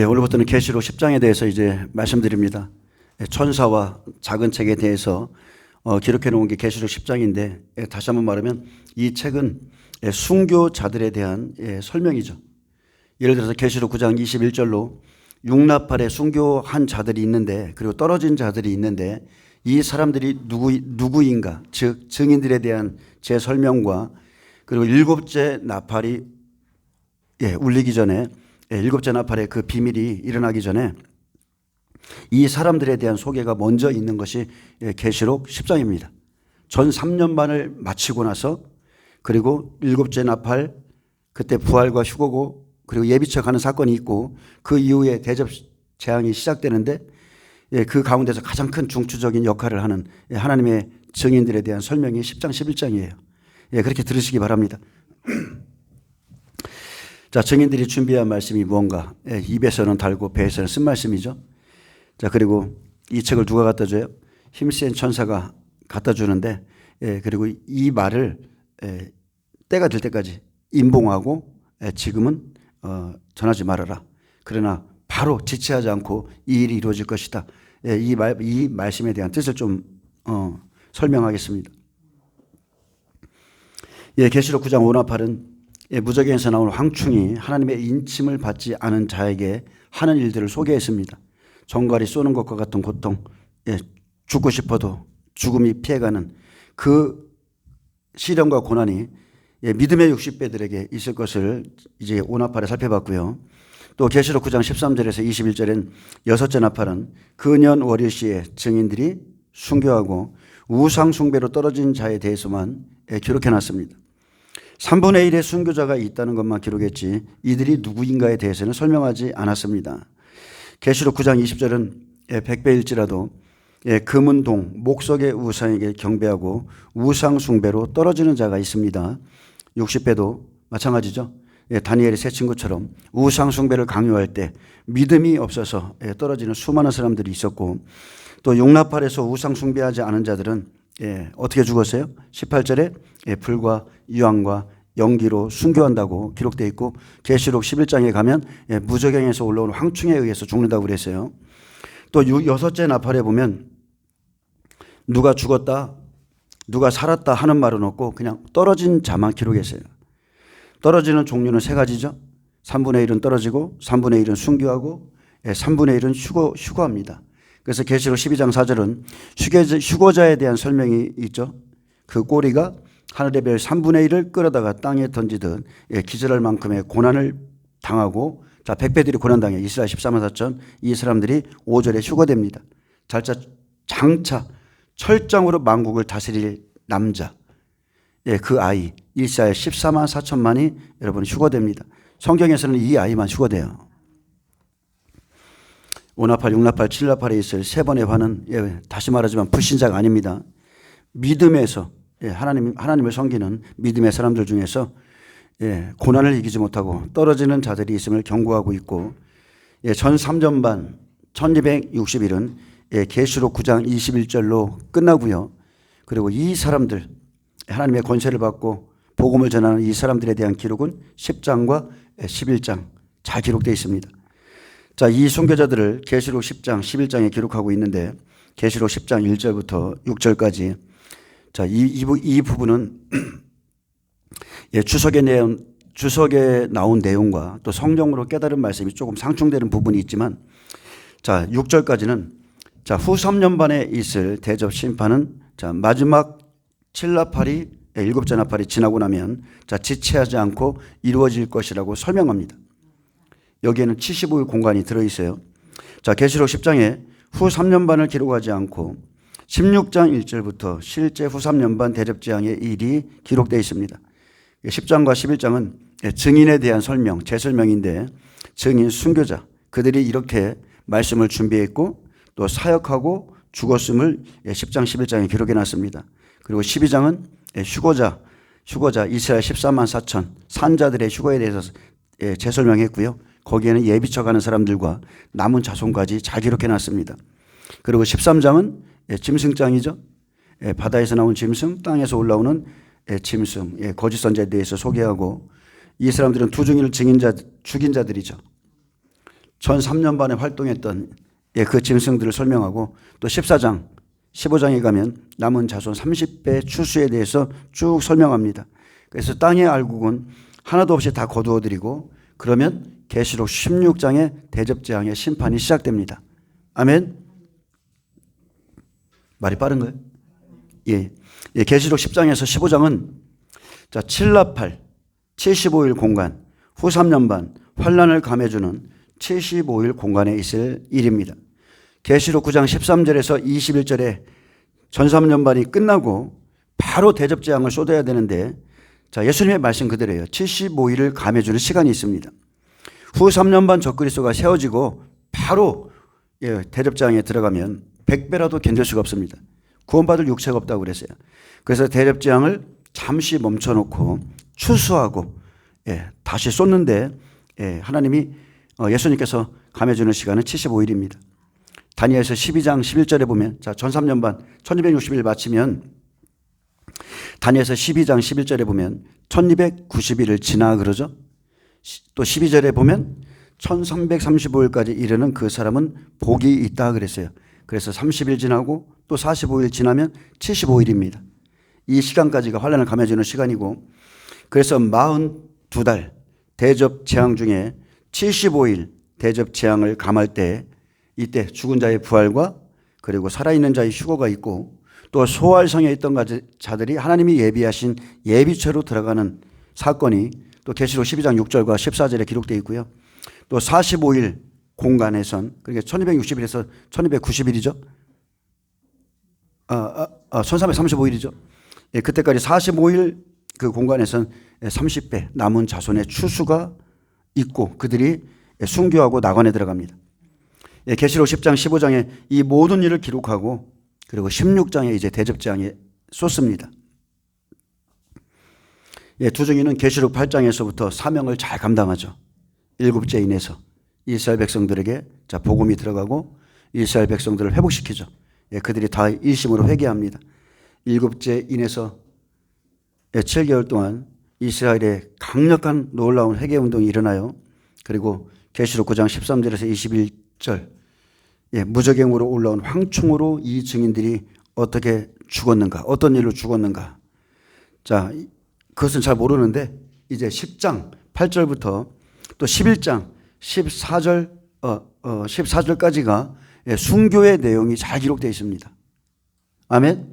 오늘부터는 계시록 10장에 대해서 이제 말씀드립니다. 천사와 작은 책에 대해서 기록해 놓은 게 계시록 10장인데, 다시 한번 말하면 이 책은 순교자들에 대한 설명이죠. 예를 들어서 계시록 9장 21절로 육나팔에 순교한 자들이 있는데, 그리고 떨어진 자들이 있는데, 이 사람들이 누구인가, 즉 증인들에 대한 제 설명과, 그리고 일곱째 나팔이 울리기 전에, 일곱째 나팔의 그 비밀이 일어나기 전에 이 사람들에 대한 소개가 먼저 있는 것이 계시록 10장입니다. 전 3년 반을 마치고 나서, 그리고 일곱째 나팔, 그때 부활과 휴거고, 그리고 예비처 가는 사건이 있고, 그 이후에 대접 재앙이 시작되는데, 그 가운데서 가장 큰 중추적인 역할을 하는 하나님의 증인들에 대한 설명이 10장 11장이에요. 그렇게 들으시기 바랍니다. 자, 증인들이 준비한 말씀이 뭔가? 입에서는 달고 배에서는 쓴 말씀이죠. 자, 그리고 이 책을 누가 갖다 줘요? 힘센 천사가 갖다 주는데, 그리고 이 말을 때가 될 때까지 임봉하고, 지금은 전하지 말아라. 그러나 바로 지체하지 않고 이 일이 이루어질 것이다. 이 말씀에 대한 뜻을 좀 설명하겠습니다. 계시록 9장 5나팔은 무저갱에서 나온 황충이 하나님의 인침을 받지 않은 자에게 하는 일들을 소개했습니다. 정갈이 쏘는 것과 같은 고통, 죽고 싶어도 죽음이 피해가는 그 시련과 고난이 믿음의 60배들에게 있을 것을 이제 5나팔에 살펴봤고요. 또 계시록 9장 13절에서 21절엔 여섯째 나팔은 근년 월일시에 증인들이 순교하고 우상 숭배로 떨어진 자에 대해서만 기록해놨습니다. 3분의 1의 순교자가 있다는 것만 기록했지 이들이 누구인가에 대해서는 설명하지 않았습니다. 계시록 9장 20절은 백배일지라도 금은동 목석의 우상에게 경배하고 우상 숭배로 떨어지는 자가 있습니다. 60배도 마찬가지죠. 다니엘의 세 친구처럼 우상 숭배를 강요할 때 믿음이 없어서 떨어지는 수많은 사람들이 있었고, 또 용나팔에서 우상 숭배하지 않은 자들은 어떻게 죽었어요? 18절에 불과 유황과 연기로 순교한다고 기록되어 있고, 계시록 11장에 가면 무저갱에서 올라오는 황충에 의해서 죽는다고 그랬어요. 또 여섯째 나팔에 보면 누가 죽었다, 누가 살았다 하는 말은 없고 그냥 떨어진 자만 기록했어요. 떨어지는 종류는 세 가지죠. 3분의 1은 떨어지고, 3분의 1은 순교하고, 3분의 1은 휴거합니다. 그래서 계시록 12장 4절은 휴거자에 대한 설명이 있죠. 그 꼬리가 하늘의 별 3분의 1을 끌어다가 땅에 던지듯 기절할 만큼의 고난을 당하고, 자, 백배들이 고난당해. 이스라엘 14만 4천, 이 사람들이 5절에 휴거됩니다. 장차 철장으로 만국을 다스릴 남자, 그 아이 이스라엘 14만 4천만이 여러분 휴거됩니다. 성경에서는 이 아이만 휴거돼요. 5나팔, 6나팔, 7나팔에 있을 세 번의 화는 다시 말하지만 불신자가 아닙니다. 믿음에서 하나님을 섬기는 믿음의 사람들 중에서 고난을 이기지 못하고 떨어지는 자들이 있음을 경고하고 있고, 전 3년 반 1260일은 계시록 9장 21절로 끝나고요. 그리고 이 사람들, 하나님의 권세를 받고 복음을 전하는 이 사람들에 대한 기록은 10장과 11장 잘 기록되어 있습니다. 자, 이 순교자들을 계시록 10장, 11장에 기록하고 있는데, 계시록 10장 1절부터 6절까지, 자, 이 부분은 주석에 나온 내용과 또 성경으로 깨달은 말씀이 조금 상충되는 부분이 있지만, 자, 6절까지는 자, 후 3년 반에 있을 대접 심판은, 자, 마지막 7나팔이, 일곱째 나팔이 지나고 나면, 자, 지체하지 않고 이루어질 것이라고 설명합니다. 여기에는 75일 공간이 들어있어요. 자, 계시록 10장에 후 3년 반을 기록하지 않고 16장 1절부터 실제 후 3년 반 대접재앙의 일이 기록되어 있습니다. 10장과 11장은 증인에 대한 설명, 재설명인데, 증인, 순교자, 그들이 이렇게 말씀을 준비했고 또 사역하고 죽었음을 10장, 11장에 기록해 놨습니다. 그리고 12장은 휴거자 이스라엘 14만 4천 산자들의 휴거에 대해서 재설명했고요. 거기에는 예비처 가는 사람들과 남은 자손까지 잘 기록해 놨습니다. 그리고 13장은 짐승장이죠. 바다에서 나온 짐승, 땅에서 올라오는 짐승, 거짓 선자에 대해서 소개하고, 이 사람들은 두 증인을 죽인 자들이죠. 전 3년 반에 활동했던 그 짐승들을 설명하고 또 14장, 15장에 가면 남은 자손 30배 추수에 대해서 쭉 설명합니다. 그래서 땅의 알곡은 하나도 없이 다 거두어들이고 그러면 계시록 16장에 대접재앙의 심판이 시작됩니다. 아멘. 말이 빠른가요? 예. 계시록 10장에서 15장은 자, 7나팔 75일 공간 후 3년 반 환란을 감해주는 75일 공간에 있을 일입니다. 계시록 9장 13절에서 21절에 전 3년 반이 끝나고 바로 대접재앙을 쏟아야 되는데 자, 예수님의 말씀 그대로예요. 75일을 감해주는 시간이 있습니다. 후 3년 반 적그리스도가 세워지고 바로 대접재앙에 들어가면 100배라도 견딜 수가 없습니다. 구원받을 육체가 없다고 그랬어요. 그래서 대접재앙을 잠시 멈춰놓고 추수하고 다시 쏟는데 하나님이 예수님께서 감해주는 시간은 75일입니다. 다니엘서 12장 11절에 보면 자, 전 3년 반 1260일 마치면 다니엘서 12장 11절에 보면 1290일을 지나 그러죠. 또 12절에 보면 1335일까지 이르는 그 사람은 복이 있다 그랬어요. 그래서 30일 지나고 또 45일 지나면 75일입니다. 이 시간까지가 환란을 감해주는 시간이고 그래서 42달 대접 재앙 중에 75일 대접 재앙을 감할 때 이때 죽은 자의 부활과 그리고 살아있는 자의 휴거가 있고 또 소활성에 있던 자들이 하나님이 예비하신 예비체로 들어가는 사건이 또 계시록 12장 6절과 14절에 기록되어 있고요. 또 45일 공간에선 그러니까 1260일에서 1290일이죠. 1335일이죠. 그때까지 45일 그 공간에선 30배 남은 자손의 추수가 있고 그들이 순교하고 낙원에 들어갑니다. 계시록 10장 15장에 이 모든 일을 기록하고 그리고 16장에 이제 대접재앙에 쏟습니다. 두 증인은 계시록 8장에서부터 사명을 잘 감당하죠. 일곱째 인해서 이스라엘 백성들에게 자 복음이 들어가고 이스라엘 백성들을 회복시키죠. 그들이 다 일심으로 회개합니다. 일곱째 인해서 7개월 동안 이스라엘에 강력한 놀라운 회개 운동이 일어나요. 그리고 계시록 9장 13절에서 21절 무적행으로 올라온 황충으로 이 증인들이 어떻게 죽었는가, 어떤 일로 죽었는가. 자, 그것은 잘 모르는데 이제 10장 8절부터 또 11장 14절까지가 순교의 내용이 잘 기록되어 있습니다. 아멘.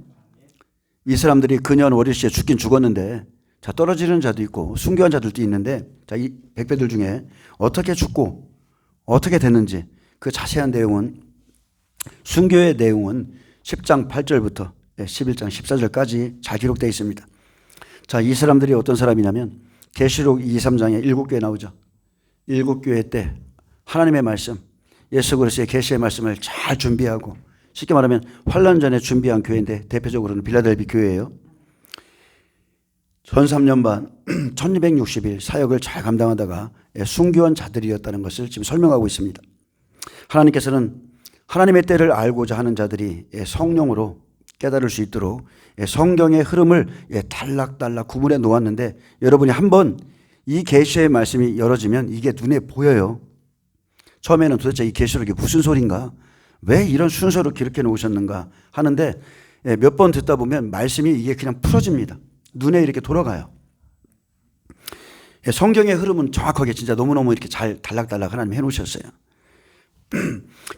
이 사람들이 그년 월일시에 죽긴 죽었는데 자 떨어지는 자도 있고 순교한 자들도 있는데 자 이 백배들 중에 어떻게 죽고 어떻게 됐는지 그 자세한 내용은 순교의 내용은 10장 8절부터 11장 14절까지 잘 기록되어 있습니다. 자, 이 사람들이 어떤 사람이냐면 계시록 2, 3장에 7교회 나오죠. 7교회 때 하나님의 말씀 예수 그리스도의 계시의 말씀을 잘 준비하고 쉽게 말하면 환란 전에 준비한 교회인데 대표적으로는 빌라델비 교회예요. 전 3년 반 1260일 사역을 잘 감당하다가 순교한 자들이었다는 것을 지금 설명하고 있습니다. 하나님께서는 하나님의 때를 알고자 하는 자들이 성령으로 깨달을 수 있도록 성경의 흐름을 단락단락 구분해 놓았는데 여러분이 한번 이 계시의 말씀이 열어지면 이게 눈에 보여요. 처음에는 도대체 이 계시록이 무슨 소린가? 왜 이런 순서로 기록해 놓으셨는가 하는데 몇 번 듣다 보면 말씀이 이게 그냥 풀어집니다. 눈에 이렇게 돌아가요. 성경의 흐름은 정확하게 진짜 너무너무 이렇게 잘 단락단락 하나님 해놓으셨어요.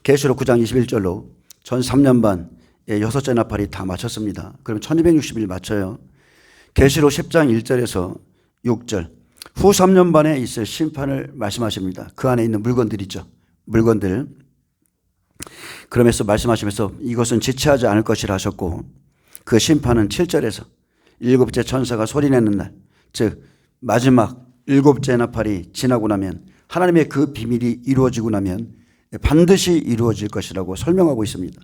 계시록 9장 21절로 전 3년 반 6째 나팔이 다 마쳤습니다. 그럼 1260일 마쳐요. 계시록 10장 1절에서 6절 후 3년 반에 있을 심판을 말씀하십니다. 그 안에 있는 물건들 있죠. 물건들. 그러면서 말씀하시면서 이것은 지체하지 않을 것이라 하셨고 그 심판은 7절에서 일곱째 천사가 소리내는 날, 즉 마지막 일곱째 나팔이 지나고 나면 하나님의 그 비밀이 이루어지고 나면 반드시 이루어질 것이라고 설명하고 있습니다.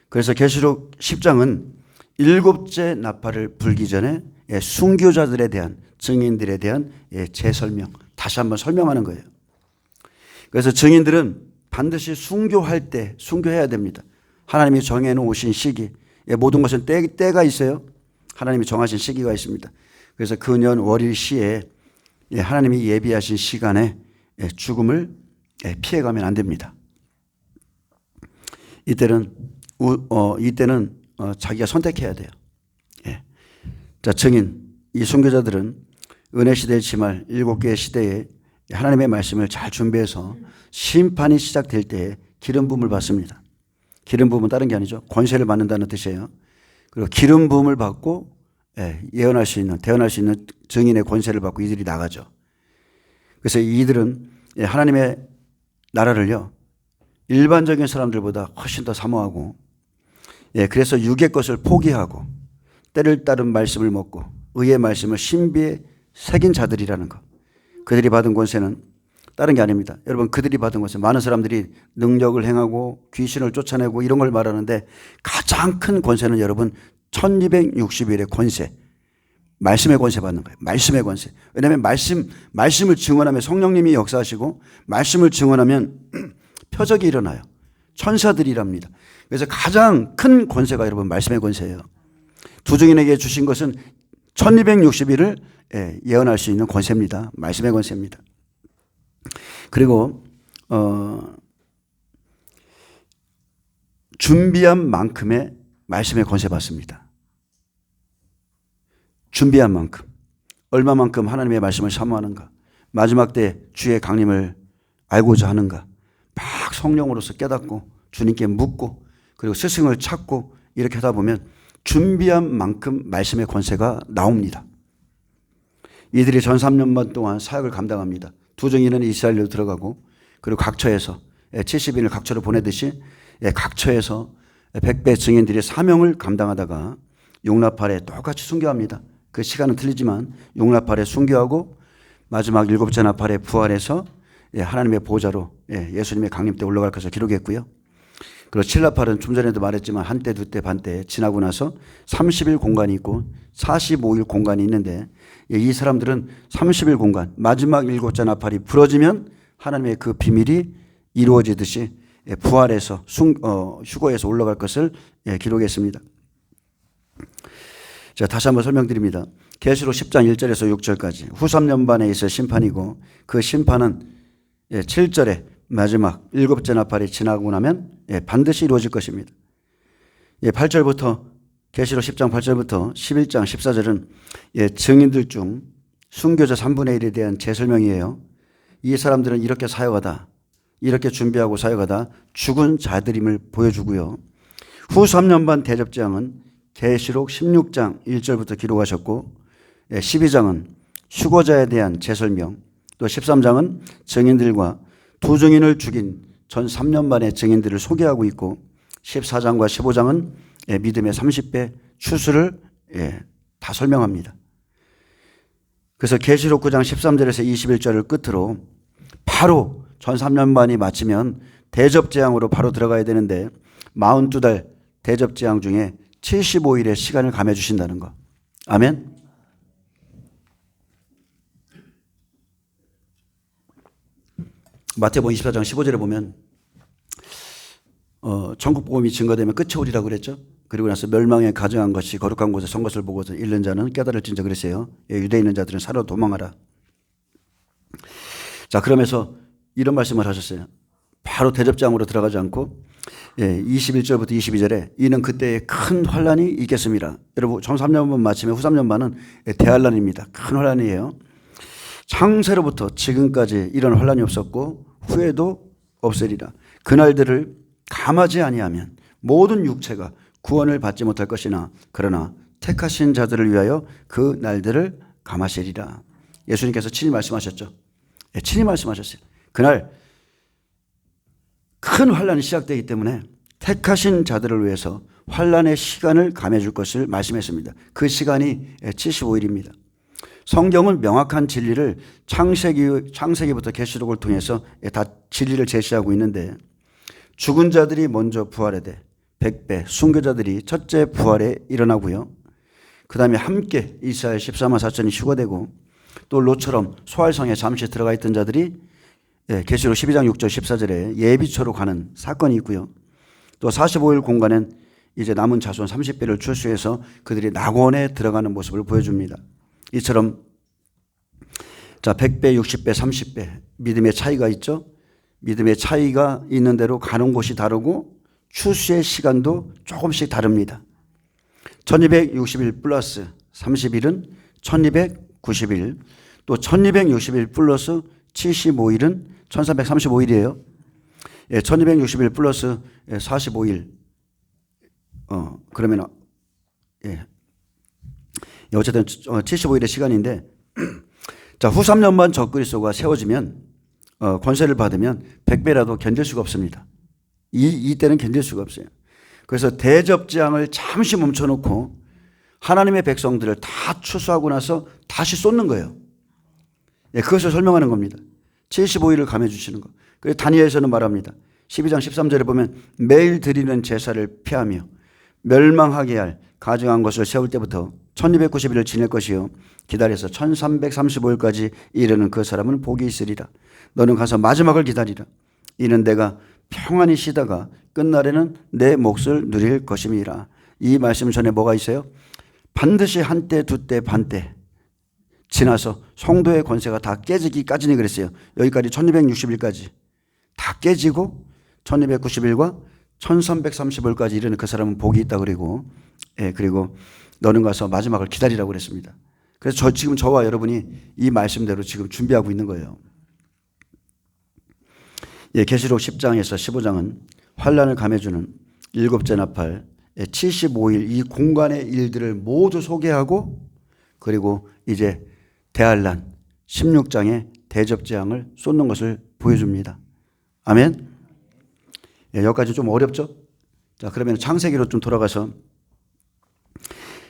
그래서 계시록 10장은 일곱째 나팔을 불기 전에 순교자들에 대한 증인들에 대한 재설명, 다시 한번 설명하는 거예요. 그래서 증인들은 반드시 순교할 때 순교해야 됩니다. 하나님이 정해놓으신 시기, 모든 것은 때가 있어요. 하나님이 정하신 시기가 있습니다. 그래서 그년 월일 시에 하나님이 예비하신 시간에 죽음을 피해가면 안 됩니다. 이때는 자기가 선택해야 돼요. 예. 자, 증인, 이 순교자들은 은혜 시대의 지말 7개의 시대에 하나님의 말씀을 잘 준비해서 심판이 시작될 때에 기름 부음을 받습니다. 기름 부음은 다른 게 아니죠. 권세를 받는다는 뜻이에요. 그리고 기름 부음을 받고 대언할 수 있는 증인의 권세를 받고 이들이 나가죠. 그래서 이들은 하나님의 나라를요, 일반적인 사람들보다 훨씬 더 사모하고, 그래서 육의 것을 포기하고 때를 따른 말씀을 먹고 의의 말씀을 신비에 새긴 자들이라는 것. 그들이 받은 권세는 다른 게 아닙니다. 여러분, 그들이 받은 권세, 많은 사람들이 능력을 행하고 귀신을 쫓아내고 이런 걸 말하는데 가장 큰 권세는 여러분 1260일의 권세, 말씀의 권세 받는 거예요. 말씀의 권세. 왜냐하면 말씀을 증언하면 성령님이 역사하시고 말씀을 증언하면 표적이 일어나요. 천사들이랍니다. 그래서 가장 큰 권세가 여러분 말씀의 권세예요. 두 증인에게 주신 것은 1260일을 예언할 수 있는 권세입니다. 말씀의 권세입니다. 그리고 준비한 만큼의 말씀의 권세 받습니다. 준비한 만큼, 얼마만큼 하나님의 말씀을 사모하는가, 마지막 때 주의 강림을 알고자 하는가, 막 성령으로서 깨닫고 주님께 묻고 그리고 스승을 찾고 이렇게 하다 보면 준비한 만큼 말씀의 권세가 나옵니다. 이들이 전 3년반 동안 사역을 감당합니다. 두 증인은 이스라엘로 들어가고 그리고 각처에서 70인을 각처로 보내듯이 각처에서 100배 증인들이 사명을 감당하다가 용납할에 똑같이 순교합니다. 그 시간은 틀리지만 용납할에 순교하고 마지막 7째 나팔에 부활해서 하나님의 보좌로 예수님의 강림 때 올라갈 것을 기록했고요. 그리고 7나팔은 좀 전에도 말했지만 한때, 두때, 반때 지나고 나서 30일 공간이 있고 45일 공간이 있는데 이 사람들은 30일 공간, 마지막 7째 나팔이 부러지면 하나님의 그 비밀이 이루어지듯이 부활해서 휴거해서 올라갈 것을 기록했습니다. 자, 다시 한번 설명드립니다. 계시록 10장 1절에서 6절까지 후 3년반에 있을 심판이고 그 심판은 7절에 마지막 7째 나팔이 지나고 나면 반드시 이루어질 것입니다. 8절부터 계시록 10장 8절부터 11장 14절은 증인들 중 순교자 3분의 1에 대한 재설명이에요. 이 사람들은 이렇게 사역하다, 이렇게 준비하고 사역하다 죽은 자들임을 보여주고요. 후 3년반 대접장은 계시록 16장 1절부터 기록하셨고 12장은 휴거자에 대한 재설명, 또 13장은 증인들과 두 증인을 죽인 전 3년 만의 증인들을 소개하고 있고 14장과 15장은 믿음의 30배 추수를 다 설명합니다. 그래서 계시록 9장 13절에서 21절을 끝으로 바로 전 3년 반이 마치면 대접재앙으로 바로 들어가야 되는데 42달 대접재앙 중에 75일의 시간을 감해 주신다는 거. 아멘. 마태복음 24장 15절에 보면 천국 복음이 증거되면 끝이 오리라고 그랬죠. 그리고 나서 멸망에 가증한 것이 거룩한 곳에 선 것을 보고서 잃는 자는 깨달을진저 그랬어요. 유대에 있는 자들은 사로 도망하라. 자, 그러면서 이런 말씀을 하셨어요. 바로 대접장으로 들어가지 않고 21절부터 22절에 이는 그때에 큰 환란이 있겠습니다. 여러분, 전 3년반 마치면 후 3년반은 대환란입니다. 큰 환란이에요. 창세로부터 지금까지 이런 환란이 없었고 후에도 없으리라. 그날들을 감하지 아니하면 모든 육체가 구원을 받지 못할 것이나 그러나 택하신 자들을 위하여 그 날들을 감하시리라. 예수님께서 친히 말씀하셨죠. 친히 말씀하셨어요. 그날 큰 환란이 시작되기 때문에 택하신 자들을 위해서 환란의 시간을 감해 줄 것을 말씀했습니다. 그 시간이 75일입니다. 성경은 명확한 진리를 창세기부터 계시록을 통해서 다 진리를 제시하고 있는데 죽은 자들이 먼저 부활에 돼 100배 순교자들이 첫째 부활에 일어나고요. 그 다음에 함께 이스라엘 14만 4천이 휴거되고 또 롯처럼 소알성에 잠시 들어가 있던 자들이 계시록 12장 6절 14절에 예비처로 가는 사건이 있고요. 또 45일 공간엔 이제 남은 자손 30배를 출수해서 그들이 낙원에 들어가는 모습을 보여줍니다. 이처럼 자 100배, 60배, 30배 믿음의 차이가 있죠. 믿음의 차이가 있는 대로 가는 곳이 다르고 추수의 시간도 조금씩 다릅니다. 1260일 플러스 30일은 1290일, 또 1260일 플러스 75일은 1335일이에요. 1260일 플러스 45일. 그러면 어쨌든 75일의 시간인데, 자, 후 3년만 적그리스도가 세워지면 권세를 받으면 100배라도 견딜 수가 없습니다. 이때는 견딜 수가 없어요. 그래서 대접장을 잠시 멈춰놓고 하나님의 백성들을 다 추수하고 나서 다시 쏟는 거예요. 그것을 설명하는 겁니다. 75일을 감해 주시는 거. 그래서 다니엘서는 말합니다. 12장 13절에 보면 매일 드리는 제사를 피하며 멸망하게 할 가증한 것을 세울 때부터 1290일을 지낼 것이요 기다려서 1335일까지 이르는 그 사람은 복이 있으리라. 너는 가서 마지막을 기다리라. 이는 내가 평안히 쉬다가 끝날에는 내 몫을 누릴 것임이라. 이 말씀 전에 뭐가 있어요? 반드시 한때 두때 반때 지나서 성도의 권세가 다 깨지기까지는 그랬어요. 여기까지 1260일까지 다 깨지고 1290일과 1335일까지 이르는 그 사람은 복이 있다 그리고 그리고 너는 가서 마지막을 기다리라고 그랬습니다. 그래서 지금 저와 여러분이 이 말씀대로 지금 준비하고 있는 거예요. 계시록 10장에서 15장은 환란을 감해주는 일곱째 나팔 75일 이 공간의 일들을 모두 소개하고 그리고 이제 대환란 16장의 대접재앙을 쏟는 것을 보여줍니다. 아멘. 여기까지 좀 어렵죠? 자, 그러면 창세기로 좀 돌아가서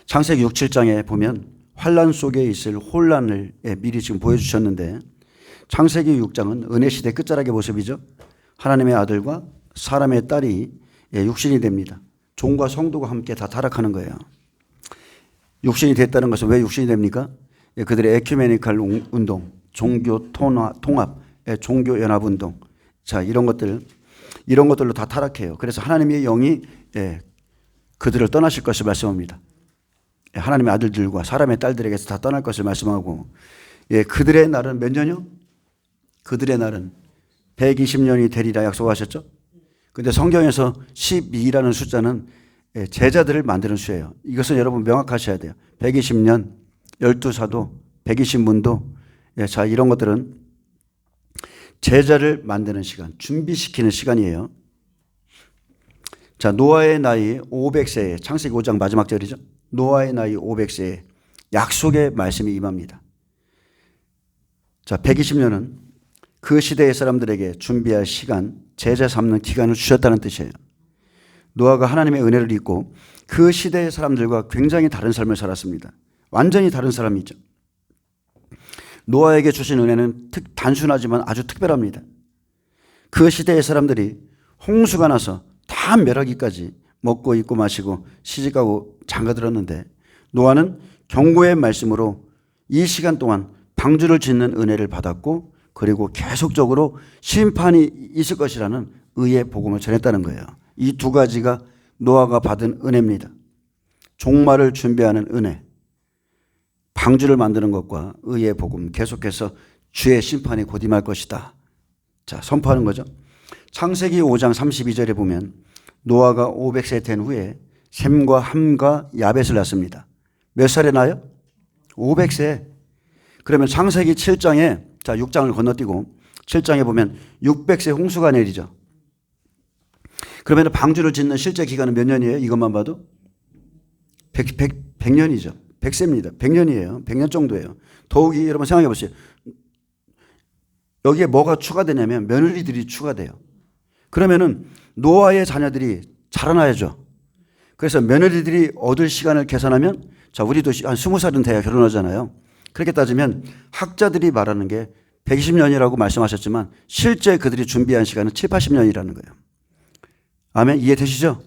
창세기 6, 7장에 보면 환란 속에 있을 혼란을 미리 지금 보여주셨는데 창세기 6장은 은혜시대 끝자락의 모습이죠. 하나님의 아들과 사람의 딸이 육신이 됩니다. 종과 성도가 함께 다 타락하는 거예요. 육신이 됐다는 것은 왜 육신이 됩니까? 그들의 에큐메니칼 운동, 종교 통합, 종교 연합 운동, 자 이런 것들로 다 타락해요. 그래서 하나님의 영이 그들을 떠나실 것을 말씀합니다. 하나님의 아들들과 사람의 딸들에게서 다 떠날 것을 말씀하고 그들의 날은 몇 년이요? 그들의 날은 120년이 되리라 약속하셨죠? 근데 성경에서 12라는 숫자는 제자들을 만드는 수예요. 이것은 여러분 명확하셔야 돼요. 120년, 12사도, 120문도, 자, 이런 것들은 제자를 만드는 시간, 준비시키는 시간이에요. 자, 노아의 나이 500세에, 창세기 5장 마지막 절이죠. 노아의 나이 500세에 약속의 말씀이 임합니다. 자, 120년은 그 시대의 사람들에게 준비할 시간, 제자 삼는 기간을 주셨다는 뜻이에요. 노아가 하나님의 은혜를 입고 그 시대의 사람들과 굉장히 다른 삶을 살았습니다. 완전히 다른 사람이죠. 노아에게 주신 은혜는 단순하지만 아주 특별합니다. 그 시대의 사람들이 홍수가 나서 다 멸하기까지 먹고 입고 마시고 시집가고 장가들었는데 노아는 경고의 말씀으로 이 시간 동안 방주를 짓는 은혜를 받았고 그리고 계속적으로 심판이 있을 것이라는 의의 복음을 전했다는 거예요. 이 두 가지가 노아가 받은 은혜입니다. 종말을 준비하는 은혜, 방주를 만드는 것과 의의 복음, 계속해서 주의 심판이 곧 임할 것이다. 자, 선포하는 거죠. 창세기 5장 32절에 보면 노아가 500세 된 후에 셈과 함과 야벳을 낳습니다. 몇 살에 나요? 500세. 그러면 창세기 7장에 자 6장을 건너뛰고 7장에 보면 600세 홍수가 내리죠. 그러면 방주를 짓는 실제 기간은 몇 년이에요? 이것만 봐도 100년이죠. 100세입니다. 100년이에요. 100년 정도예요. 더욱이 여러분 생각해 보세요. 여기에 뭐가 추가되냐면 며느리들이 추가돼요. 그러면은 노아의 자녀들이 자라나야죠. 그래서 며느리들이 얻을 시간을 계산하면 자 우리도 한 20살은 돼야 결혼하잖아요. 그렇게 따지면 학자들이 말하는 게 120년이라고 말씀하셨지만 실제 그들이 준비한 시간은 7, 80년이라는 거예요. 아멘. 이해되시죠?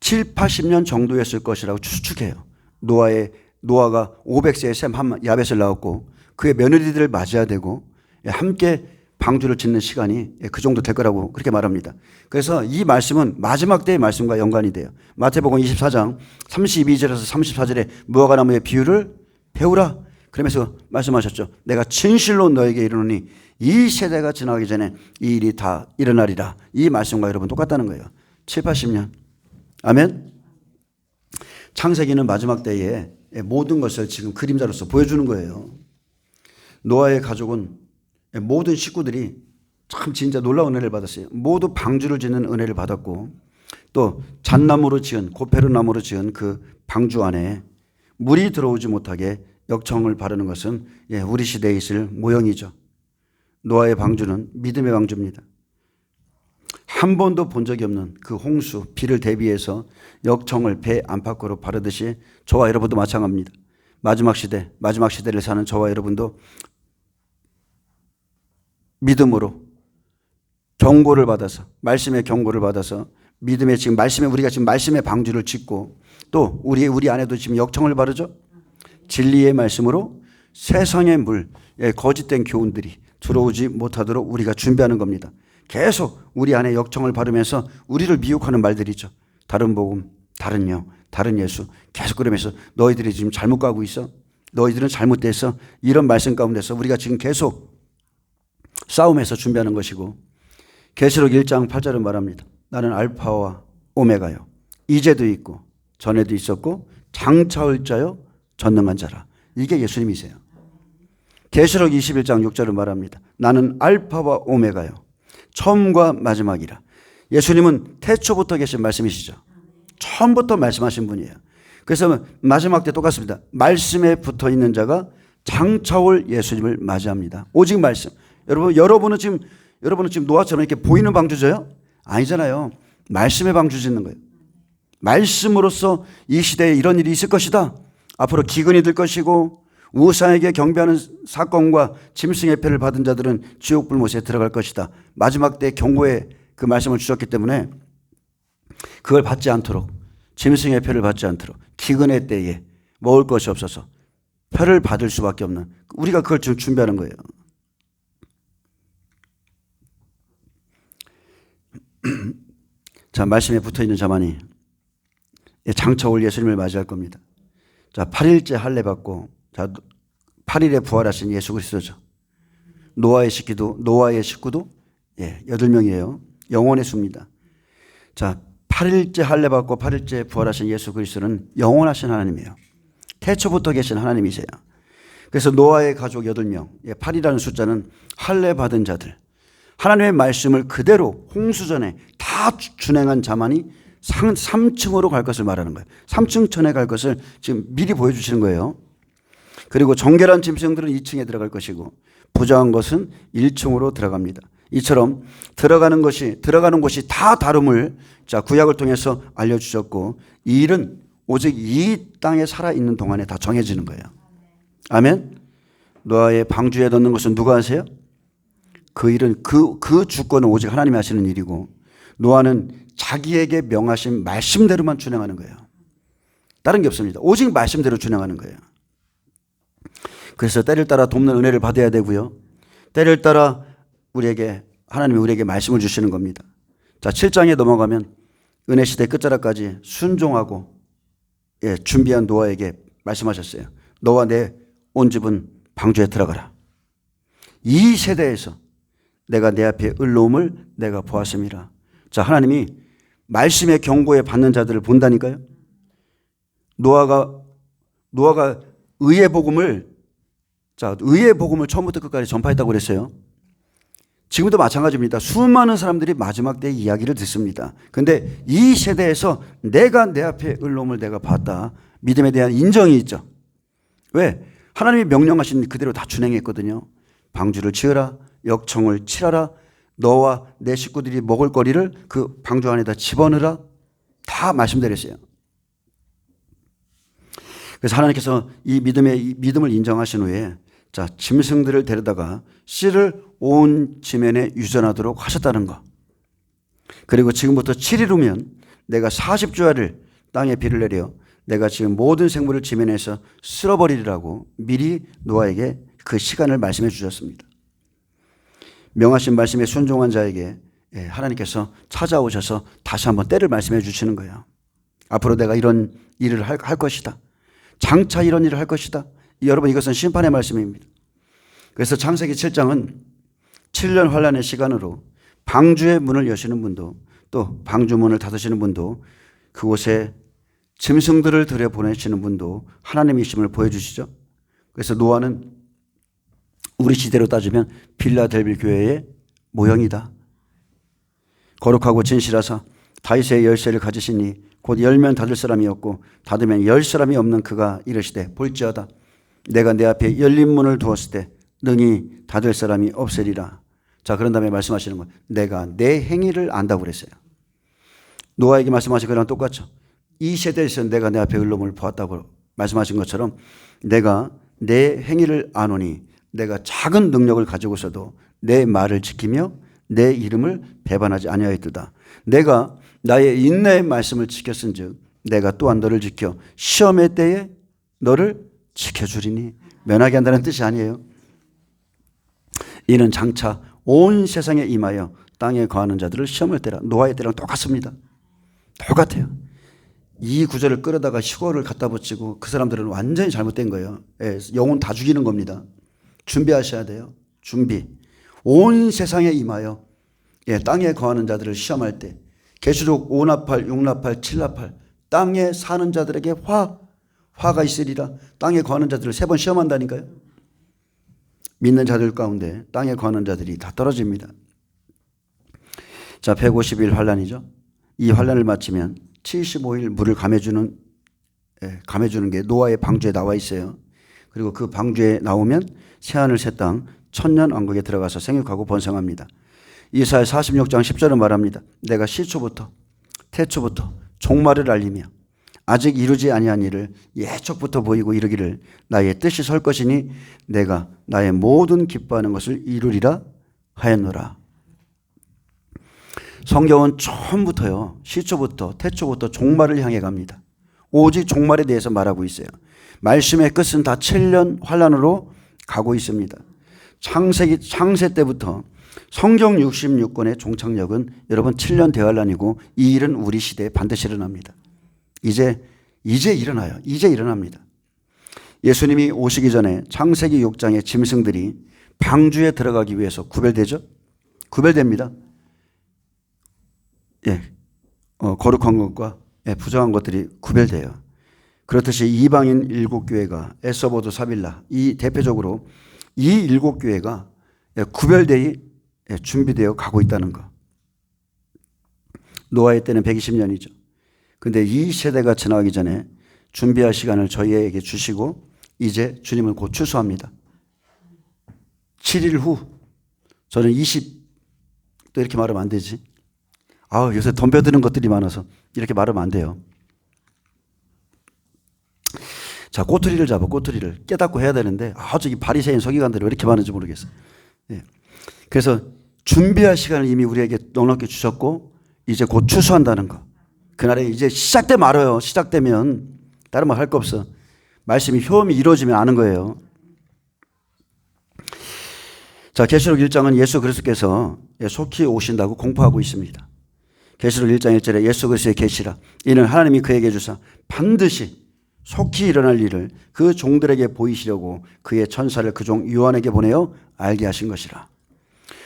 7, 80년 정도였을 것이라고 추측해요. 노아가 500세에 셈, 함, 야벳을 낳았고 그의 며느리들을 맞아야 되고 함께 방주를 짓는 시간이 그 정도 될 거라고 그렇게 말합니다. 그래서 이 말씀은 마지막 때의 말씀과 연관이 돼요. 마태복음 24장 32절에서 34절에 무화과나무의 비유를 배우라. 그러면서 말씀하셨죠. 내가 진실로 너에게 이르노니 이 세대가 지나가기 전에 이 일이 다 일어나리라. 이 말씀과 여러분 똑같다는 거예요. 7, 80년. 아멘. 창세기는 마지막 때에 모든 것을 지금 그림자로서 보여주는 거예요. 노아의 가족은 모든 식구들이 참 진짜 놀라운 은혜를 받았어요. 모두 방주를 짓는 은혜를 받았고 또 잣나무로 지은 고페르나무로 지은 그 방주 안에 물이 들어오지 못하게 역청을 바르는 것은 우리 시대에 있을 모형이죠. 노아의 방주는 믿음의 방주입니다. 한 번도 본 적이 없는 그 홍수, 비를 대비해서 역청을 배 안팎으로 바르듯이 저와 여러분도 마찬가지입니다. 마지막 시대를 사는 저와 여러분도 믿음으로 경고를 받아서, 말씀의 경고를 받아서 믿음의 지금 우리가 지금 말씀의 방주를 짓고 또 우리 안에도 지금 역청을 바르죠. 진리의 말씀으로 세상의 물, 거짓된 교훈들이 들어오지 못하도록 우리가 준비하는 겁니다. 계속 우리 안에 역청을 바르면서 우리를 미혹하는 말들이죠. 다른 복음, 다른 영, 다른 예수. 계속 그러면서 너희들이 지금 잘못 가고 있어. 너희들은 잘못됐어. 이런 말씀 가운데서 우리가 지금 계속 싸움에서 준비하는 것이고 계시록 1장 8절은 말합니다. 나는 알파와 오메가요. 이제도 있고 전에도 있었고 장차 올 자요 전능한 자라. 이게 예수님이세요. 계시록 21장 6절은 말합니다. 나는 알파와 오메가요. 처음과 마지막이라. 예수님은 태초부터 계신 말씀이시죠. 처음부터 말씀하신 분이에요. 그래서 마지막 때 똑같습니다. 말씀에 붙어 있는 자가 장차 올 예수님을 맞이합니다. 오직 말씀. 여러분은 지금 노아처럼 이렇게 보이는 방주져요? 아니잖아요. 말씀의 방주 짓는 거예요. 말씀으로써 이 시대에 이런 일이 있을 것이다. 앞으로 기근이 들 것이고 우상에게 경배하는 사건과 짐승의 패를 받은 자들은 지옥 불못에 들어갈 것이다. 마지막 때 경고의 그 말씀을 주셨기 때문에 그걸 받지 않도록, 짐승의 패를 받지 않도록, 기근의 때에 먹을 것이 없어서 표를 받을 수밖에 없는, 우리가 그걸 지금 준비하는 거예요. 자, 말씀에 붙어 있는 자만이 장차 올 예수님을 맞이할 겁니다. 자, 8일째 할례 받고, 자, 8일에 부활하신 예수 그리스도죠. 노아의 식구도 8명이에요. 영원의 수입니다. 자, 8일째 할례 받고 8일째 부활하신 예수 그리스도는 영원하신 하나님이에요. 태초부터 계신 하나님이세요. 그래서 노아의 가족 8명, 8이라는 숫자는 할례 받은 자들, 하나님의 말씀을 그대로 홍수전에 다 준행한 자만이 3층으로 갈 것을 말하는 거예요. 3층 천에 갈 것을 지금 미리 보여주시는 거예요. 그리고 정결한 짐승들은 2층에 들어갈 것이고 부정한 것은 1층으로 들어갑니다. 이처럼 들어가는 곳이 다 다름을 자, 구약을 통해서 알려주셨고 이 일은 오직 이 땅에 살아있는 동안에 다 정해지는 거예요. 아멘. 노아의 방주에 넣는 것은 누가 하세요? 그 일은 그 주권은 오직 하나님이 하시는 일이고 노아는 자기에게 명하신 말씀대로만 준행하는 거예요. 다른 게 없습니다. 오직 말씀대로 준행하는 거예요. 그래서 때를 따라 돕는 은혜를 받아야 되고요. 때를 따라 하나님이 우리에게 말씀을 주시는 겁니다. 자, 7장에 넘어가면 은혜 시대 끝자락까지 순종하고 준비한 노아에게 말씀하셨어요. 너와 내 온 집은 방주에 들어가라. 이 세대에서 내가 내 앞에 의로움을 내가 보았음이라. 자, 하나님이 말씀의 경고에 받는 자들을 본다니까요. 노아가 의의 복음을 처음부터 끝까지 전파했다고 그랬어요. 지금도 마찬가지입니다. 수많은 사람들이 마지막 때 이야기를 듣습니다. 그런데 이 세대에서 내가 내 앞에 의로움을 내가 봤다. 믿음에 대한 인정이 있죠. 왜? 하나님이 명령하신 그대로 다 준행했거든요. 방주를 지으라, 역청을 칠하라, 너와 내 식구들이 먹을 거리를 그 방주 안에다 집어넣으라, 다 말씀드렸어요. 그래서 하나님께서 이 믿음을 인정하신 후에 자, 짐승들을 데려다가 씨를 온 지면에 유전하도록 하셨다는 거. 그리고 지금부터 7일 후면 내가 40주야를 땅에 비를 내려 내가 지금 모든 생물을 지면에서 쓸어버리리라고 미리 노아에게 그 시간을 말씀해 주셨습니다. 명하신 말씀에 순종한 자에게 하나님께서 찾아오셔서 다시 한번 때를 말씀해 주시는 거예요. 앞으로 내가 이런 일을 할 것이다. 장차 이런 일을 할 것이다. 여러분 이것은 심판의 말씀입니다. 그래서 창세기 7장은 7년 환란의 시간으로 방주의 문을 여시는 분도 또 방주문을 닫으시는 분도 그곳에 짐승들을 들여보내시는 분도 하나님이심을 보여주시죠. 그래서 노아는 우리 시대로 따지면 빌라델비 교회의 모형이다. 거룩하고 진실하사 다윗의 열쇠를 가지시니 곧 열면 닫을 사람이 없고 닫으면 열 사람이 없는 그가 이르시되 볼지어다 내가 내 앞에 열린 문을 두었을 때 능히 닫을 사람이 없으리라. 자, 그런 다음에 말씀하시는 건 내가 내 행위를 안다고 그랬어요. 노아에게 말씀하신 거랑 똑같죠. 이 세대에서 내가 내 앞에 흘름을 보았다고 말씀하신 것처럼 내가 내 행위를 아노니 내가 작은 능력을 가지고서도 내 말을 지키며 내 이름을 배반하지 아니하였도다. 내가 나의 인내의 말씀을 지켰은즉 내가 또한 너를 지켜 시험의 때에 너를 지켜주리니. 면하게 한다는 뜻이 아니에요. 이는 장차 온 세상에 임하여 땅에 거하는 자들을 시험할 때라. 노아의 때랑 똑같습니다. 똑같아요. 이 구절을 끌어다가 시골을 갖다 붙이고 그 사람들은 완전히 잘못된 거예요. 영혼 다 죽이는 겁니다. 준비하셔야 돼요. 준비. 온 세상에 임하여 땅에 거하는 자들을 시험할 때 계시록 5나팔, 6나팔, 7나팔 땅에 사는 자들에게 화가 있으리라. 땅에 거하는 자들을 3번 시험한다니까요. 믿는 자들 가운데 땅에 거하는 자들이 다 떨어집니다. 자, 150일 환란이죠. 이 환란을 마치면 75일 물을 감해주는 게 노아의 방주에 나와 있어요. 그리고 그 방주에 나오면 새하늘 새 땅 천년 왕국에 들어가서 생육하고 번성합니다. 이사야 46장 10절은 말합니다. 내가 시초부터 태초부터 종말을 알리며 아직 이루지 아니한 일을 예적부터 보이고 이르기를 나의 뜻이 설 것이니 내가 나의 모든 기뻐하는 것을 이루리라 하였노라. 성경은 처음부터요. 시초부터 태초부터 종말을 향해 갑니다. 오직 종말에 대해서 말하고 있어요. 말씀의 끝은 다 7년 환란으로 가고 있습니다. 창세 때부터 성경 66권의 종착역은 여러분 7년 대환란이고 이 일은 우리 시대에 반드시 일어납니다. 이제 일어나요. 이제 일어납니다. 예수님이 오시기 전에 창세기 6장의 짐승들이 방주에 들어가기 위해서 구별되죠? 구별됩니다. 거룩한 것과 부정한 것들이 구별돼요. 그렇듯이 이방인 7교회가 에서보드 사빌라 이 대표적으로 이 7교회가 구별되어 준비되어 가고 있다는 것. 노아의 때는 120년이죠. 근데 이 세대가 지나가기 전에 준비할 시간을 저희에게 주시고 이제 주님은 곧 추수합니다. 7일 후 저는 20또 이렇게 말하면 안 되지. 요새 덤벼드는 것들이 많아서 이렇게 말하면 안 돼요. 자, 꼬투리를 잡아. 꼬투리를 깨닫고 해야 되는데 저기 바리새인 서기관들이 왜 이렇게 많은지 모르겠어요. 그래서 준비할 시간을 이미 우리에게 넉넉히 주셨고 이제 곧 추수한다는 거. 그날에 이제 시작되면 알아요. 시작되면 다른 말 할 거 없어. 말씀이 효험이 이루어지면 아는 거예요. 자, 계시록 1장은 예수 그리스도께서 속히 오신다고 공포하고 있습니다. 계시록 1장 1절에 예수 그리스도의 계시라 이는 하나님이 그에게 주사 반드시 속히 일어날 일을 그 종들에게 보이시려고 그의 천사를 그 종 요한에게 보내어 알게 하신 것이라.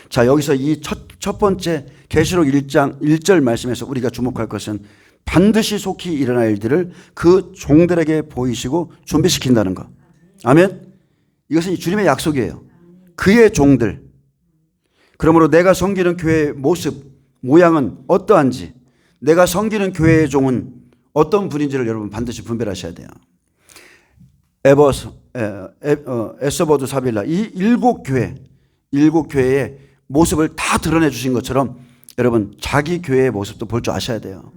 자, 여기서 이 첫 번째 계시록 1장 1절 말씀에서 우리가 주목할 것은 반드시 속히 일어날 일들을 그 종들에게 보이시고 준비시킨다는 것. 아멘. 이것은 주님의 약속이에요. 그의 종들. 그러므로 내가 섬기는 교회의 모습, 모양은 어떠한지, 내가 섬기는 교회의 종은 어떤 분인지를 여러분 반드시 분별하셔야 돼요. 에서보드 사빌라 이 7교회의 모습을 다 드러내 주신 것처럼 여러분 자기 교회의 모습도 볼 줄 아셔야 돼요.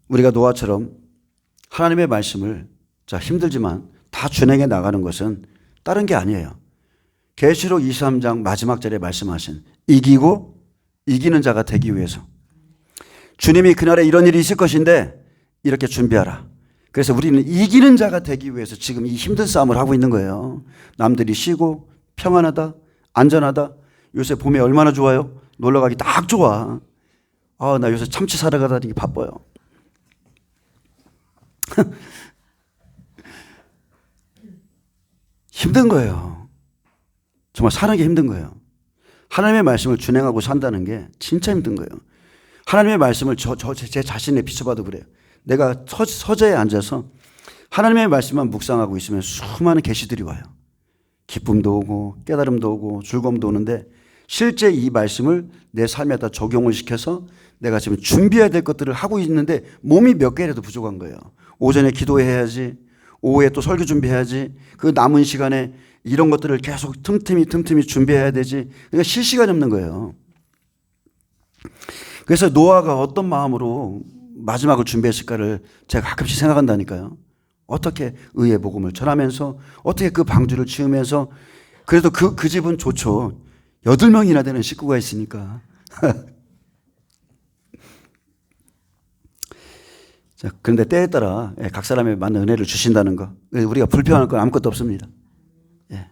우리가 노아처럼 하나님의 말씀을 힘들지만 다 준행해 나가는 것은 다른 게 아니에요. 계시록 23장 마지막 절에 말씀하신 이기고 이기는 자가 되기 위해서 주님이 그날에 이런 일이 있을 것인데 이렇게 준비하라. 그래서 우리는 이기는 자가 되기 위해서 지금 이 힘든 싸움을 하고 있는 거예요. 남들이 쉬고 평안하다, 안전하다. 요새 봄에 얼마나 좋아요? 놀러 가기 딱 좋아. 나 요새 참치 사러 가다니 바빠요. 힘든 거예요. 정말 사는 게 힘든 거예요. 하나님의 말씀을 준행하고 산다는 게 진짜 힘든 거예요. 하나님의 말씀을 제 자신에 비춰봐도 그래요. 내가 서재에 앉아서 하나님의 말씀만 묵상하고 있으면 수많은 계시들이 와요. 기쁨도 오고 깨달음도 오고 즐거움도 오는데 실제 이 말씀을 내 삶에다 적용을 시켜서 내가 지금 준비해야 될 것들을 하고 있는데 몸이 몇 개라도 부족한 거예요. 오전에 기도해야지, 오후에 또 설교 준비해야지, 그 남은 시간에 이런 것들을 계속 틈틈이 준비해야 되지. 그러니까 쉴 시간이 없는 거예요. 그래서 노아가 어떤 마음으로 마지막을 준비했을까를 제가 가끔씩 생각한다니까요. 어떻게 의의 복음을 전하면서 어떻게 그 방주를 지으면서 그래도 그 집은 좋죠. 8명이나 되는 식구가 있으니까. 자, 그런데 때에 따라 각 사람에 맞는 은혜를 주신다는 거. 우리가 불평할 건 아무것도 없습니다. 예.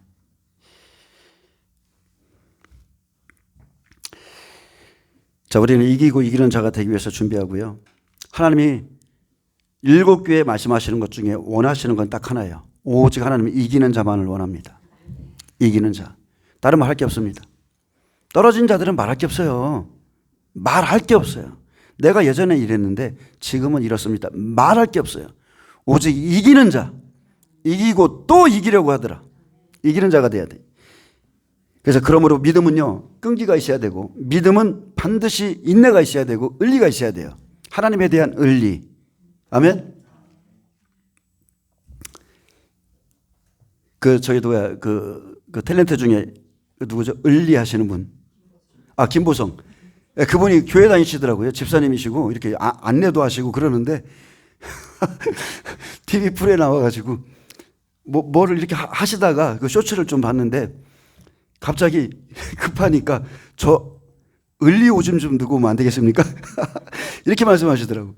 자, 우리는 이기고 이기는 자가 되기 위해서 준비하고요. 하나님이 7교회 말씀하시는 것 중에 원하시는 건 딱 하나예요. 오직 하나님은 이기는 자만을 원합니다. 이기는 자. 다른 말 할 게 없습니다. 떨어진 자들은 말할 게 없어요. 말할 게 없어요. 내가 예전에 이랬는데 지금은 이렇습니다. 말할 게 없어요. 오직 이기는 자. 이기고 또 이기려고 하더라. 이기는 자가 돼야 돼. 그래서 그러므로 믿음은요, 끈기가 있어야 되고, 믿음은 반드시 인내가 있어야 되고, 의리가 있어야 돼요. 하나님에 대한 의리. 아멘? 그 탤런트 중에 누구죠? 의리 하시는 분. 김보성. 그분이 교회 다니시더라고요. 집사님이시고, 이렇게 안내도 하시고 그러는데, TV 프로에 나와가지고, 뭐를 이렇게 하시다가 그 쇼츠를 좀 봤는데, 갑자기 급하니까 저 을리 오줌 좀 넣고 오면 안 되겠습니까? 이렇게 말씀하시더라고.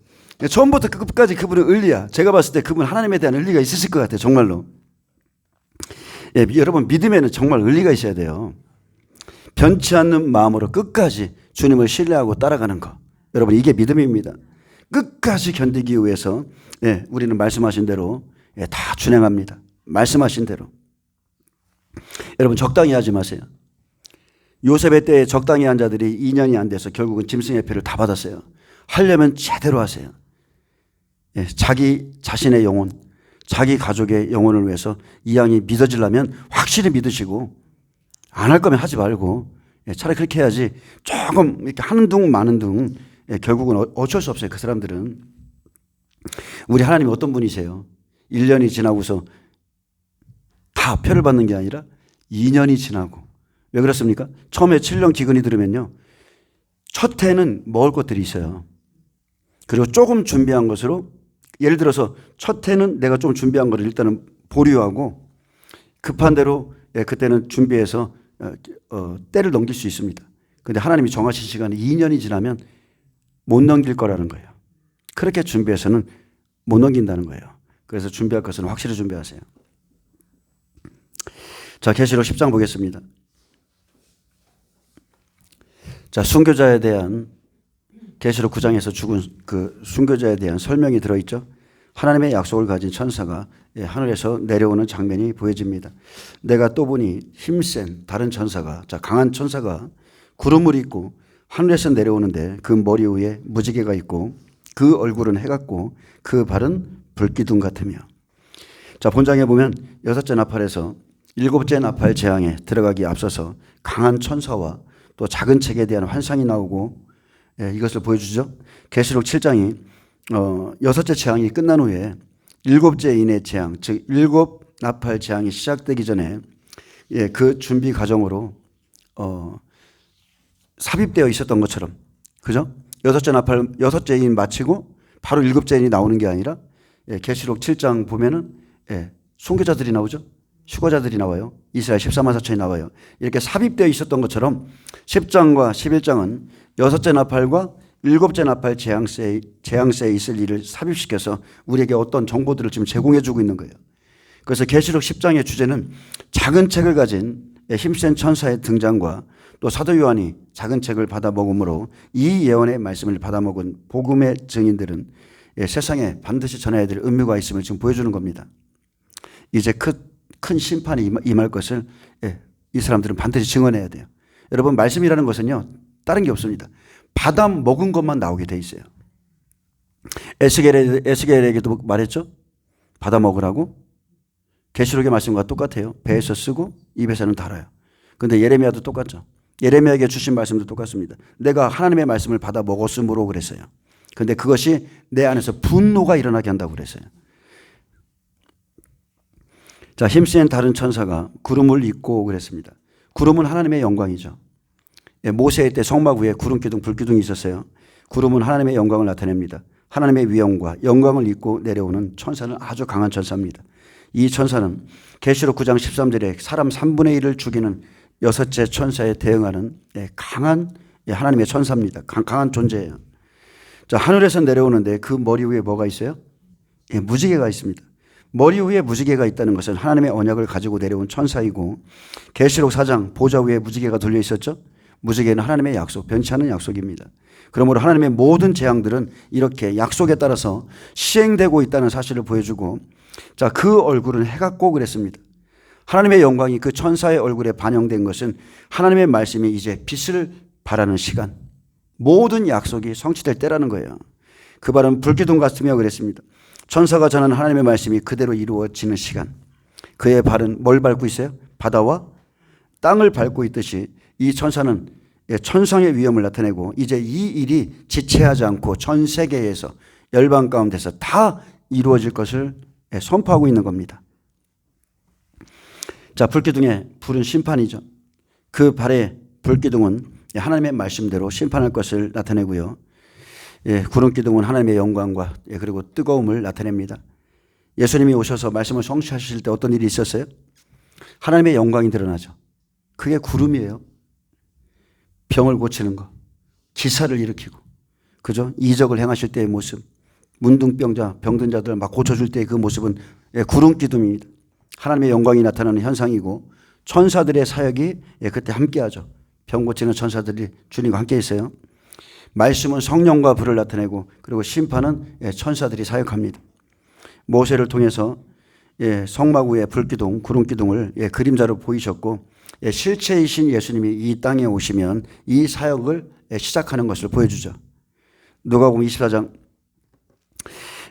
처음부터 끝까지 그분은 을리야. 제가 봤을 때 그분 하나님에 대한 을리가 있으실 것 같아요. 정말로. 예, 여러분 믿음에는 정말 을리가 있어야 돼요. 변치 않는 마음으로 끝까지 주님을 신뢰하고 따라가는 거. 여러분 이게 믿음입니다. 끝까지 견디기 위해서 우리는 말씀하신 대로 다 준행합니다. 말씀하신 대로. 여러분 적당히 하지 마세요. 요셉의 때에 적당히 한 자들이 2년이 안 돼서 결국은 짐승의 표를 다 받았어요. 하려면 제대로 하세요. 자기 자신의 영혼, 자기 가족의 영혼을 위해서 이 양이 믿어지려면 확실히 믿으시고 안 할 거면 하지 말고 차라리 그렇게 해야지. 조금 이렇게 하는 둥 마는 둥 결국은 어쩔 수 없어요. 그 사람들은. 우리 하나님이 어떤 분이세요? 1년이 지나고서 다 표를 받는 게 아니라 2년이 지나고. 왜 그렇습니까? 처음에 7년 기근이 들으면요, 첫 해는 먹을 것들이 있어요. 그리고 조금 준비한 것으로, 예를 들어서 첫 해는 내가 좀 준비한 거를 일단은 보류하고 급한 대로 그때는 준비해서 때를 넘길 수 있습니다. 그런데 하나님이 정하신 시간이 2년이 지나면 못 넘길 거라는 거예요. 그렇게 준비해서는 못 넘긴다는 거예요. 그래서 준비할 것은 확실히 준비하세요. 자, 계시록 10장 보겠습니다. 자, 순교자에 대한 계시록 9장에서 죽은 그 순교자에 대한 설명이 들어있죠. 하나님의 약속을 가진 천사가 하늘에서 내려오는 장면이 보여집니다. 내가 또 보니 힘센 다른 천사가, 자, 강한 천사가 구름을 입고 하늘에서 내려오는데 그 머리 위에 무지개가 있고 그 얼굴은 해 같고 그 발은 불기둥 같으며. 자, 본장에 보면 6째 나팔에서 7째 나팔 재앙에 들어가기에 앞서서 강한 천사와 또 작은 책에 대한 환상이 나오고 이것을 보여주죠. 계시록 7장이 6째 재앙이 끝난 후에 7째 인의 재앙, 즉 7 나팔 재앙이 시작되기 전에 그 준비 과정으로 삽입되어 있었던 것처럼, 그죠? 6째 나팔, 6째 인 마치고 바로 7째 인이 나오는 게 아니라 계시록 7장 보면은 순교자들이 나오죠. 휴거자들이 나와요. 이스라엘 14만 4천이 나와요. 이렇게 삽입되어 있었던 것처럼 10장과 11장은 6째 나팔과 7째 나팔 재앙세에 있을 일을 삽입시켜서 우리에게 어떤 정보들을 지금 제공해 주고 있는 거예요. 그래서 계시록 10장의 주제는 작은 책을 가진 힘센 천사의 등장과 또 사도 요한이 작은 책을 받아 먹음으로 이 예언의 말씀을 받아 먹은 복음의 증인들은 세상에 반드시 전해야 될 의무가 있음을 지금 보여주는 겁니다. 이제 큰 심판이 임할 것을 이 사람들은 반드시 증언해야 돼요. 여러분, 말씀이라는 것은요, 다른 게 없습니다. 받아 먹은 것만 나오게 돼 있어요. 에스겔에게도 말했죠? 받아 먹으라고. 계시록의 말씀과 똑같아요. 배에서 쓰고 입에서는 달아요. 그런데 예레미야도 똑같죠. 예레미야에게 주신 말씀도 똑같습니다. 내가 하나님의 말씀을 받아 먹었으므로 그랬어요. 그런데 그것이 내 안에서 분노가 일어나게 한다고 그랬어요. 자, 힘쓰는 다른 천사가 구름을 입고 그랬습니다. 구름은 하나님의 영광이죠. 모세의 때 성막 위에 구름기둥, 불기둥이 있었어요. 구름은 하나님의 영광을 나타냅니다. 하나님의 위엄과 영광을 입고 내려오는 천사는 아주 강한 천사입니다. 이 천사는 계시록 9장 13절에 사람 3분의 1을 죽이는 여섯째 천사에 대응하는 강한 하나님의 천사입니다. 강한 존재예요. 자, 하늘에서 내려오는데 그 머리 위에 뭐가 있어요? 무지개가 있습니다. 머리 위에 무지개가 있다는 것은 하나님의 언약을 가지고 내려온 천사이고, 계시록 4장 보좌 위에 무지개가 돌려 있었죠. 무지개는 하나님의 약속, 변치 않는 약속입니다. 그러므로 하나님의 모든 재앙들은 이렇게 약속에 따라서 시행되고 있다는 사실을 보여주고, 자, 그 얼굴은 해가 꼭 그랬습니다. 하나님의 영광이 그 천사의 얼굴에 반영된 것은 하나님의 말씀이 이제 빛을 발하는 시간, 모든 약속이 성취될 때라는 거예요. 그 발은 불기둥 같으며 그랬습니다. 천사가 전하는 하나님의 말씀이 그대로 이루어지는 시간. 그의 발은 뭘 밟고 있어요? 바다와 땅을 밟고 있듯이 이 천사는 천상의 위엄을 나타내고, 이제 이 일이 지체하지 않고 전 세계에서 열방 가운데서 다 이루어질 것을 선포하고 있는 겁니다. 자, 불기둥의 불은 심판이죠. 그 발의 불기둥은 하나님의 말씀대로 심판할 것을 나타내고요. 구름기둥은 하나님의 영광과 그리고 뜨거움을 나타냅니다. 예수님이 오셔서 말씀을 성취하실 때 어떤 일이 있었어요? 하나님의 영광이 드러나죠. 그게 구름이에요. 병을 고치는 거, 기사를 일으키고, 그죠? 이적을 행하실 때의 모습, 문둥병자, 병든 자들 막 고쳐줄 때의 그 모습은 구름기둥입니다. 하나님의 영광이 나타나는 현상이고, 천사들의 사역이 그때 함께하죠. 병 고치는 천사들이 주님과 함께 있어요. 말씀은 성령과 불을 나타내고, 그리고 심판은 천사들이 사역합니다. 모세를 통해서 성막 위에 불기둥, 구름기둥을 그림자로 보이셨고, 실체이신 예수님이 이 땅에 오시면 이 사역을 시작하는 것을 보여주죠. 누가복음 24장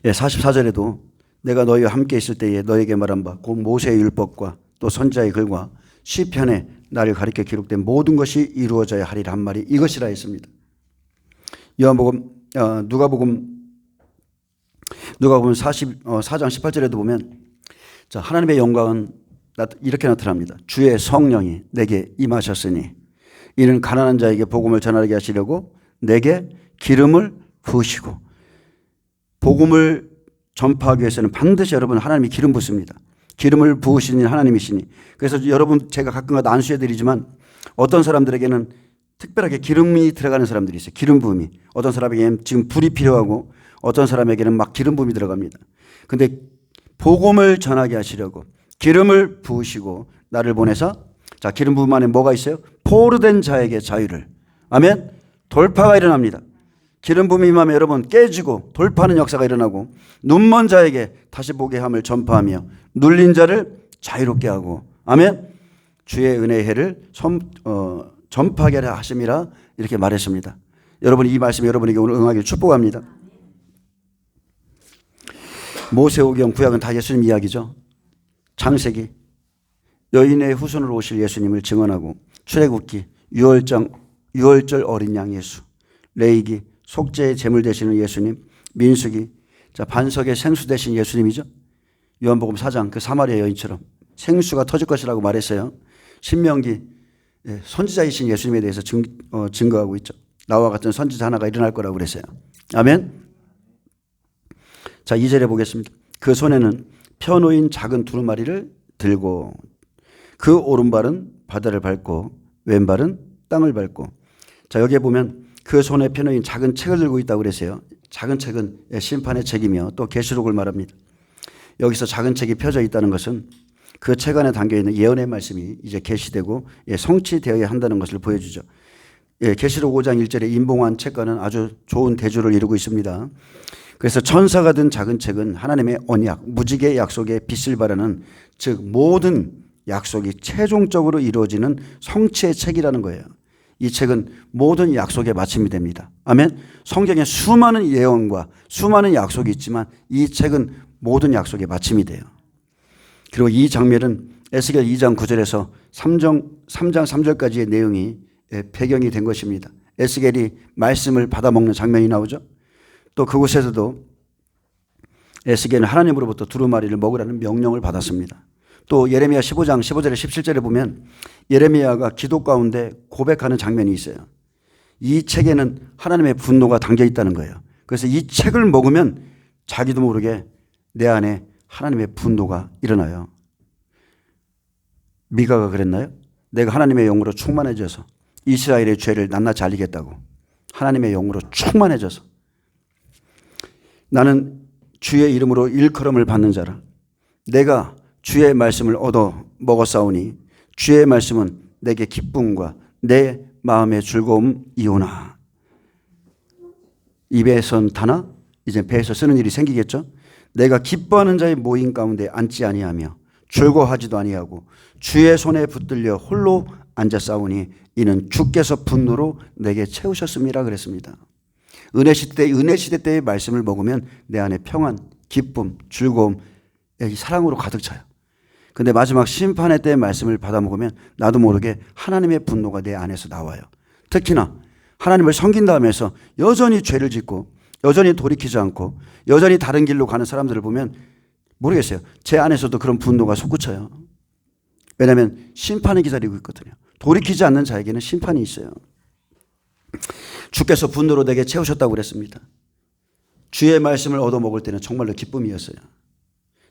44절에도 내가 너희와 함께 있을 때에 너에게 말한 바 곧 모세의 율법과 또 선지자의 글과 시편에 나를 가리켜 기록된 모든 것이 이루어져야 하리라 한 말이 이것이라 했습니다. 누가복음 4장 18절에도 보면, 자, 하나님의 영광은 이렇게 나타납니다. 주의 성령이 내게 임하셨으니 이는 가난한 자에게 복음을 전하게 하시려고 내게 기름을 부으시고, 복음을 전파하기 위해서는 반드시 여러분 하나님이 기름 붓습니다. 기름을 부으시는 하나님이시니. 그래서 여러분 제가 가끔가다 안수해 드리지만 어떤 사람들에게는 특별하게 기름이 들어가는 사람들이 있어요. 기름 부음이. 어떤 사람에게는 지금 불이 필요하고 어떤 사람에게는 막 기름 부음이 들어갑니다. 근데 복음을 전하게 하시려고 기름을 부으시고 나를 보내서, 자, 기름 부음 안에 뭐가 있어요? 포로된 자에게 자유를. 아멘. 돌파가 일어납니다. 기름 부음이 임하면 여러분 깨지고 돌파하는 역사가 일어나고, 눈먼 자에게 다시 보게 함을 전파하며 눌린 자를 자유롭게 하고, 아멘. 주의 은혜의 해를 전파하게 하심이라 이렇게 말했습니다. 여러분, 이 말씀이 여러분에게 오늘 응하기를 축복합니다. 모세오경 구약은 다 예수님 이야기죠. 창세기 여인의 후손으로 오실 예수님을 증언하고, 출애굽기 유월절 어린 양 예수, 레위기 속죄의 제물 되시는 예수님, 민수기 자 반석의 생수 되신 예수님이죠. 요한복음 4장 그 사마리아 여인처럼 생수가 터질 것이라고 말했어요. 신명기 선지자이신 예수님에 대해서 증거하고 있죠. 나와 같은 선지자 하나가 일어날 거라고 그랬어요. 아멘. 자, 2절에 보겠습니다. 그 손에는 펴놓인 작은 두루마리를 들고 그 오른발은 바다를 밟고 왼발은 땅을 밟고, 자, 여기에 보면 그 손에 펴놓인 작은 책을 들고 있다고 그랬어요. 작은 책은 심판의 책이며 또 계시록을 말합니다. 여기서 작은 책이 펴져 있다는 것은 그 책 안에 담겨있는 예언의 말씀이 이제 계시되고 성취되어야 한다는 것을 보여주죠. 계시록 5장 1절에 임봉한 책과는 아주 좋은 대조를 이루고 있습니다. 그래서 천사가 든 작은 책은 하나님의 언약, 무지개 약속의 빛을 발하는, 즉 모든 약속이 최종적으로 이루어지는 성취의 책이라는 거예요. 이 책은 모든 약속의 마침이 됩니다. 아멘. 성경에 수많은 예언과 수많은 약속이 있지만 이 책은 모든 약속의 마침이 돼요. 그리고 이 장면은 에스겔 2장 9절에서 3장 3절까지의 내용이 배경이 된 것입니다. 에스겔이 말씀을 받아먹는 장면이 나오죠. 또 그곳에서도 에스겔은 하나님으로부터 두루마리를 먹으라는 명령을 받았습니다. 또 예레미야 15장 15절에 17절에 보면 예레미야가 기도 가운데 고백하는 장면이 있어요. 이 책에는 하나님의 분노가 담겨 있다는 거예요. 그래서 이 책을 먹으면 자기도 모르게 내 안에 하나님의 분노가 일어나요. 미가가 그랬나요? 내가 하나님의 영으로 충만해져서 이스라엘의 죄를 낱낱이 알리겠다고. 하나님의 영으로 충만해져서 나는 주의 이름으로 일컬음을 받는 자라. 내가 주의 말씀을 얻어 먹었사오니 주의 말씀은 내게 기쁨과 내 마음의 즐거움이오나. 입에선 타나 이제 배에서 쓰는 일이 생기겠죠. 내가 기뻐하는 자의 모임 가운데 앉지 아니하며 즐거워하지도 아니하고 주의 손에 붙들려 홀로 앉아싸우니 이는 주께서 분노로 내게 채우셨음이라 그랬습니다. 은혜 시대 때의 말씀을 먹으면 내 안에 평안, 기쁨, 즐거움, 사랑으로 가득 차요. 근데 마지막 심판의 때의 말씀을 받아 먹으면 나도 모르게 하나님의 분노가 내 안에서 나와요. 특히나 하나님을 섬긴다 하면서 여전히 죄를 짓고 여전히 돌이키지 않고 여전히 다른 길로 가는 사람들을 보면 모르겠어요. 제 안에서도 그런 분노가 솟구쳐요. 왜냐하면 심판이 기다리고 있거든요. 돌이키지 않는 자에게는 심판이 있어요. 주께서 분노로 내게 채우셨다고 그랬습니다. 주의 말씀을 얻어먹을 때는 정말로 기쁨이었어요.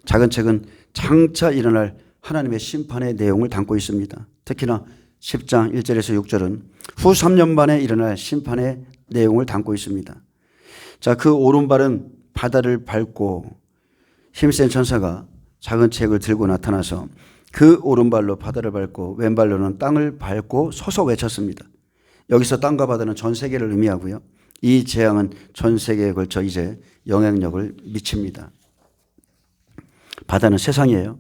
작은 책은 장차 일어날 하나님의 심판의 내용을 담고 있습니다. 특히나 10장 1절에서 6절은 후 3년 만에 일어날 심판의 내용을 담고 있습니다. 자, 그 오른발은 바다를 밟고 힘센 천사가 작은 책을 들고 나타나서 그 오른발로 바다를 밟고 왼발로는 땅을 밟고 서서 외쳤습니다. 여기서 땅과 바다는 전 세계를 의미하고요. 이 재앙은 전 세계에 걸쳐 이제 영향력을 미칩니다. 바다는 세상이에요.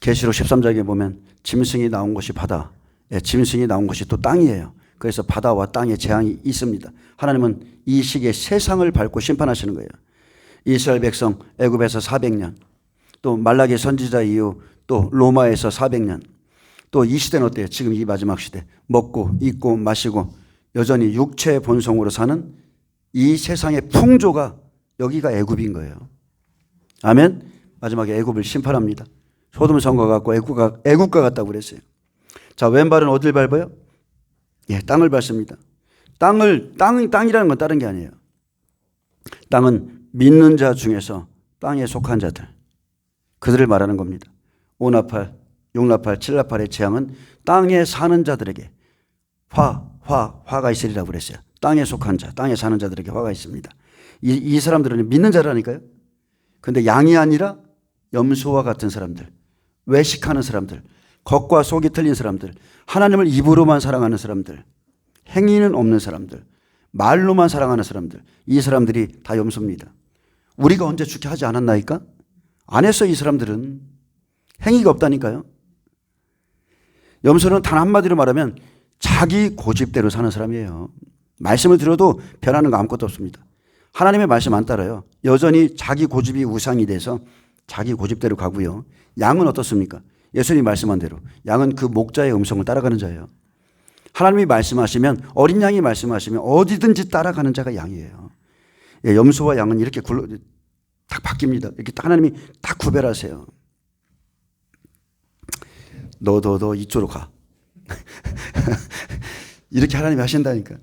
계시록 13장에 보면 짐승이 나온 곳이 바다, 짐승이 나온 곳이 또 땅이에요. 그래서 바다와 땅에 재앙이 있습니다. 하나님은 이 시기에 세상을 밟고 심판하시는 거예요. 이스라엘 백성 애굽에서 400년, 또 말라기 선지자 이후 또 로마에서 400년, 또 이 시대는 어때요? 지금 이 마지막 시대, 먹고 입고 마시고 여전히 육체의 본성으로 사는 이 세상의 풍조가 여기가 애굽인 거예요. 아멘. 마지막에 애굽을 심판합니다. 소돔 성과 같고 애국과 같다고 그랬어요. 자, 왼발은 어딜 밟아요? 예, 땅을 밟습니다. 땅이라는 건 다른 게 아니에요. 땅은 믿는 자 중에서 땅에 속한 자들, 그들을 말하는 겁니다. 5나팔, 6나팔, 7나팔의 재앙은 땅에 사는 자들에게 화가 있으리라고 그랬어요. 땅에 속한 자, 땅에 사는 자들에게 화가 있습니다. 이 사람들은 믿는 자라니까요. 근데 양이 아니라 염소와 같은 사람들, 외식하는 사람들, 겉과 속이 틀린 사람들, 하나님을 입으로만 사랑하는 사람들, 행위는 없는 사람들, 말로만 사랑하는 사람들, 이 사람들이 다 염소입니다. 우리가 언제 죽게 하지 않았나이까? 안 했어. 이 사람들은 행위가 없다니까요. 염소는 단 한마디로 말하면 자기 고집대로 사는 사람이에요. 말씀을 들어도 변하는 거 아무것도 없습니다. 하나님의 말씀 안 따라요. 여전히 자기 고집이 우상이 돼서 자기 고집대로 가고요. 양은 어떻습니까? 예수님이 말씀한 대로 양은 그 목자의 음성을 따라가는 자예요. 하나님이 말씀하시면, 어린 양이 말씀하시면 어디든지 따라가는 자가 양이에요. 예, 염소와 양은 이렇게 딱 바뀝니다. 이렇게 하나님이 딱 구별하세요. 너 이쪽으로 가. 이렇게 하나님이 하신다니까.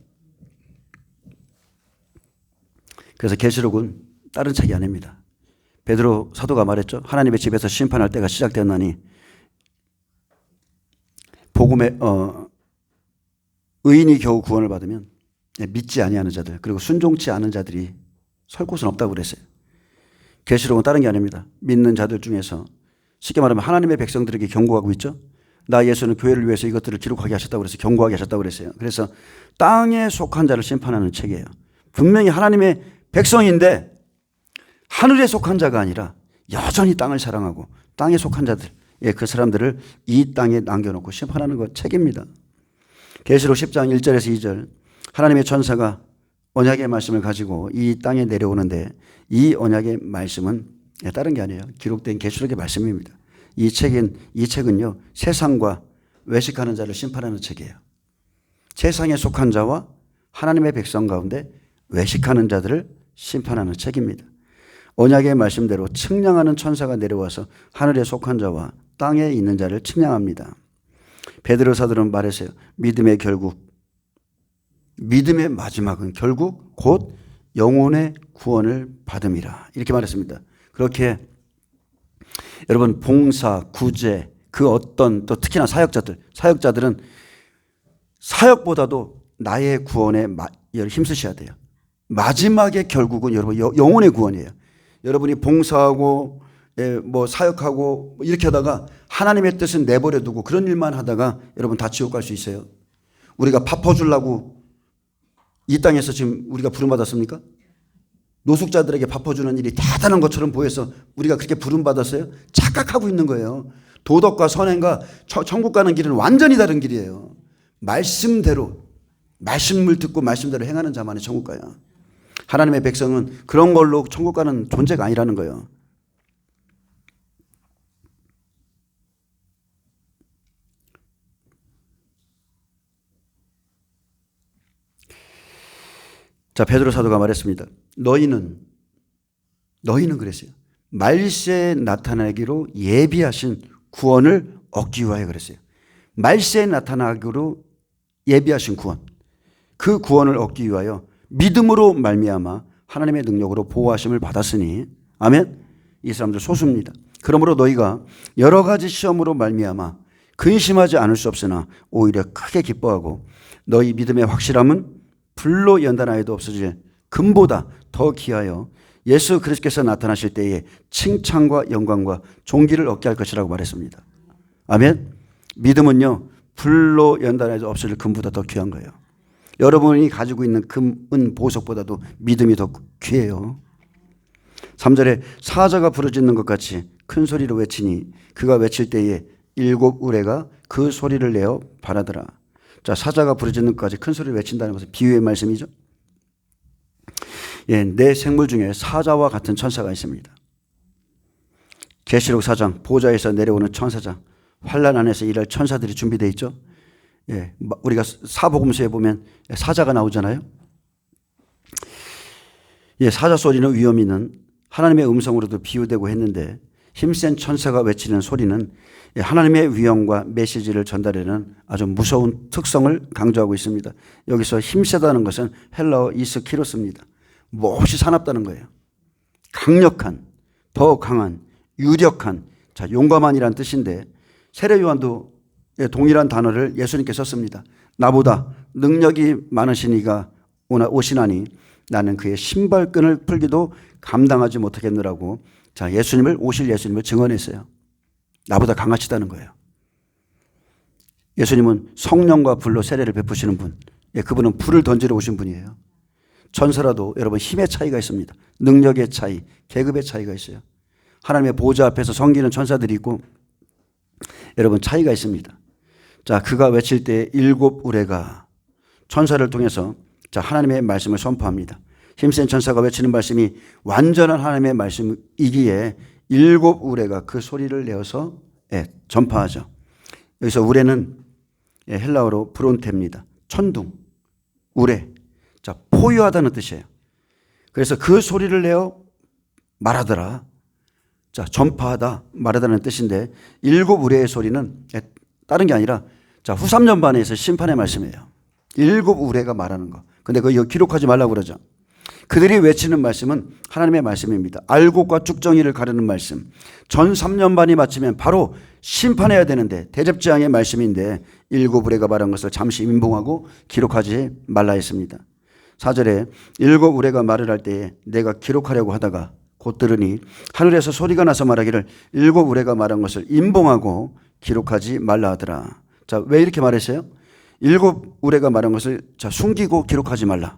그래서 계시록은 다른 책이 아닙니다. 베드로 사도가 말했죠. 하나님의 집에서 심판할 때가 시작되었나니 복음의 의인이 겨우 구원을 받으면 믿지 아니하는 자들, 그리고 순종치 않은 자들이 설 곳은 없다고 그랬어요. 계시록은 다른 게 아닙니다. 믿는 자들 중에서 쉽게 말하면 하나님의 백성들에게 경고하고 있죠. 나 예수는 교회를 위해서 이것들을 기록하게 하셨다고 그래서 경고하게 하셨다고 그랬어요. 그래서 땅에 속한 자를 심판하는 책이에요. 분명히 하나님의 백성인데 하늘에 속한 자가 아니라 여전히 땅을 사랑하고 땅에 속한 자들, 그 사람들을 이 땅에 남겨놓고 심판하는 것 책입니다. 계시록 10장 1절에서 2절 하나님의 천사가 언약의 말씀을 가지고 이 땅에 내려오는데 이 언약의 말씀은 다른 게 아니에요. 기록된 계시록의 말씀입니다. 이 책은요 세상과 외식하는 자를 심판하는 책이에요. 세상에 속한 자와 하나님의 백성 가운데 외식하는 자들을 심판하는 책입니다. 언약의 말씀대로 측량하는 천사가 내려와서 하늘에 속한 자와 땅에 있는 자를 측량합니다. 베드로 사도는 말했어요. 믿음의 마지막은 결국 곧 영혼의 구원을 받음이라 이렇게 말했습니다. 그렇게 여러분 봉사, 구제, 그 어떤 또 특히나 사역자들은 사역보다도 나의 구원에 힘쓰셔야 돼요. 마지막의 결국은 여러분 영혼의 구원이에요. 여러분이 봉사하고 뭐 사역하고 이렇게 하다가 하나님의 뜻은 내버려 두고 그런 일만 하다가 여러분 다 지옥 갈 수 있어요. 우리가 밥 퍼주려고 이 땅에서 지금 우리가 부름받았습니까? 노숙자들에게 밥 퍼주는 일이 대단한 것처럼 보여서 우리가 그렇게 부름받았어요? 착각하고 있는 거예요. 도덕과 선행과 천국 가는 길은 완전히 다른 길이에요. 말씀대로 말씀을 듣고 말씀대로 행하는 자만이 천국 가요. 하나님의 백성은 그런 걸로 천국 가는 존재가 아니라는 거예요. 자, 베드로 사도가 말했습니다. 너희는 그랬어요. 말세에 나타나기로 예비하신 구원을 얻기 위하여 그랬어요. 말세에 나타나기로 예비하신 구원. 그 구원을 얻기 위하여 믿음으로 말미암아 하나님의 능력으로 보호하심을 받았으니 아멘. 이 사람들 소수입니다. 그러므로 너희가 여러 가지 시험으로 말미암아 근심하지 않을 수 없으나 오히려 크게 기뻐하고 너희 믿음의 확실함은 불로 연단하여도 없어질 금보다 더 귀하여 예수 그리스도께서 나타나실 때에 칭찬과 영광과 존귀를 얻게 할 것이라고 말했습니다. 아멘. 믿음은요 불로 연단해도 없어질 금보다 더 귀한 거예요. 여러분이 가지고 있는 금, 은, 보석보다도 믿음이 더 귀해요. 3절에 사자가 부르짖는 것 같이 큰 소리로 외치니 그가 외칠 때에 7 우레가 그 소리를 내어 바라더라. 자, 사자가 부르짖는 것까지 큰 소리를 외친다는 것은 비유의 말씀이죠. 내 생물 중에 사자와 같은 천사가 있습니다. 계시록 4장 보좌에서 내려오는 천사장, 환난 안에서 일할 천사들이 준비되어 있죠. 우리가 사복음서에 보면 사자가 나오잖아요. 사자 소리는 위험 있는 하나님의 음성으로도 비유되고 했는데 힘센 천사가 외치는 소리는 하나님의 위엄과 메시지를 전달하는 아주 무서운 특성을 강조하고 있습니다. 여기서 힘세다는 것은 헬라어 이스키로스입니다. 몹시 사납다는 거예요. 강력한, 더 강한, 유력한, 자, 용감한이란 뜻인데 세례 요한도 동일한 단어를 예수님께 썼습니다. 나보다 능력이 많으신 이가 오시나니 나는 그의 신발끈을 풀기도 감당하지 못하겠느라고 자, 오실 예수님을 증언했어요. 나보다 강하시다는 거예요. 예수님은 성령과 불로 세례를 베푸시는 분. 그분은 불을 던지러 오신 분이에요. 천사라도 여러분 힘의 차이가 있습니다. 능력의 차이, 계급의 차이가 있어요. 하나님의 보좌 앞에서 섬기는 천사들이 있고 여러분 차이가 있습니다. 자, 그가 외칠 때 7 우레가 천사를 통해서 자, 하나님의 말씀을 선포합니다. 힘센 천사가 외치는 말씀이 완전한 하나님의 말씀이기에 7 우레가 그 소리를 내어서 전파하죠. 여기서 우레는 헬라어로 브론테입니다. 천둥, 우레. 자, 포효하다는 뜻이에요. 그래서 그 소리를 내어 말하더라. 자, 전파하다, 말하다는 뜻인데 7 우레의 소리는 다른 게 아니라 자, 후3년반에서 심판의 말씀이에요. 7 우레가 말하는 거. 근데 그거 기록하지 말라고 그러죠. 그들이 외치는 말씀은 하나님의 말씀입니다. 알곡과 쭉정이를 가르는 말씀. 전 3년반이 마치면 바로 심판해야 되는데 대접재앙의 말씀인데 7 우레가 말한 것을 잠시 임봉하고 기록하지 말라 했습니다. 4절에 7 우레가 말을 할 때에 내가 기록하려고 하다가 곧 들으니 하늘에서 소리가 나서 말하기를 7 우레가 말한 것을 임봉하고 기록하지 말라 하더라. 자, 왜 이렇게 말했어요? 7 우레가 말한 것을 자, 숨기고 기록하지 말라.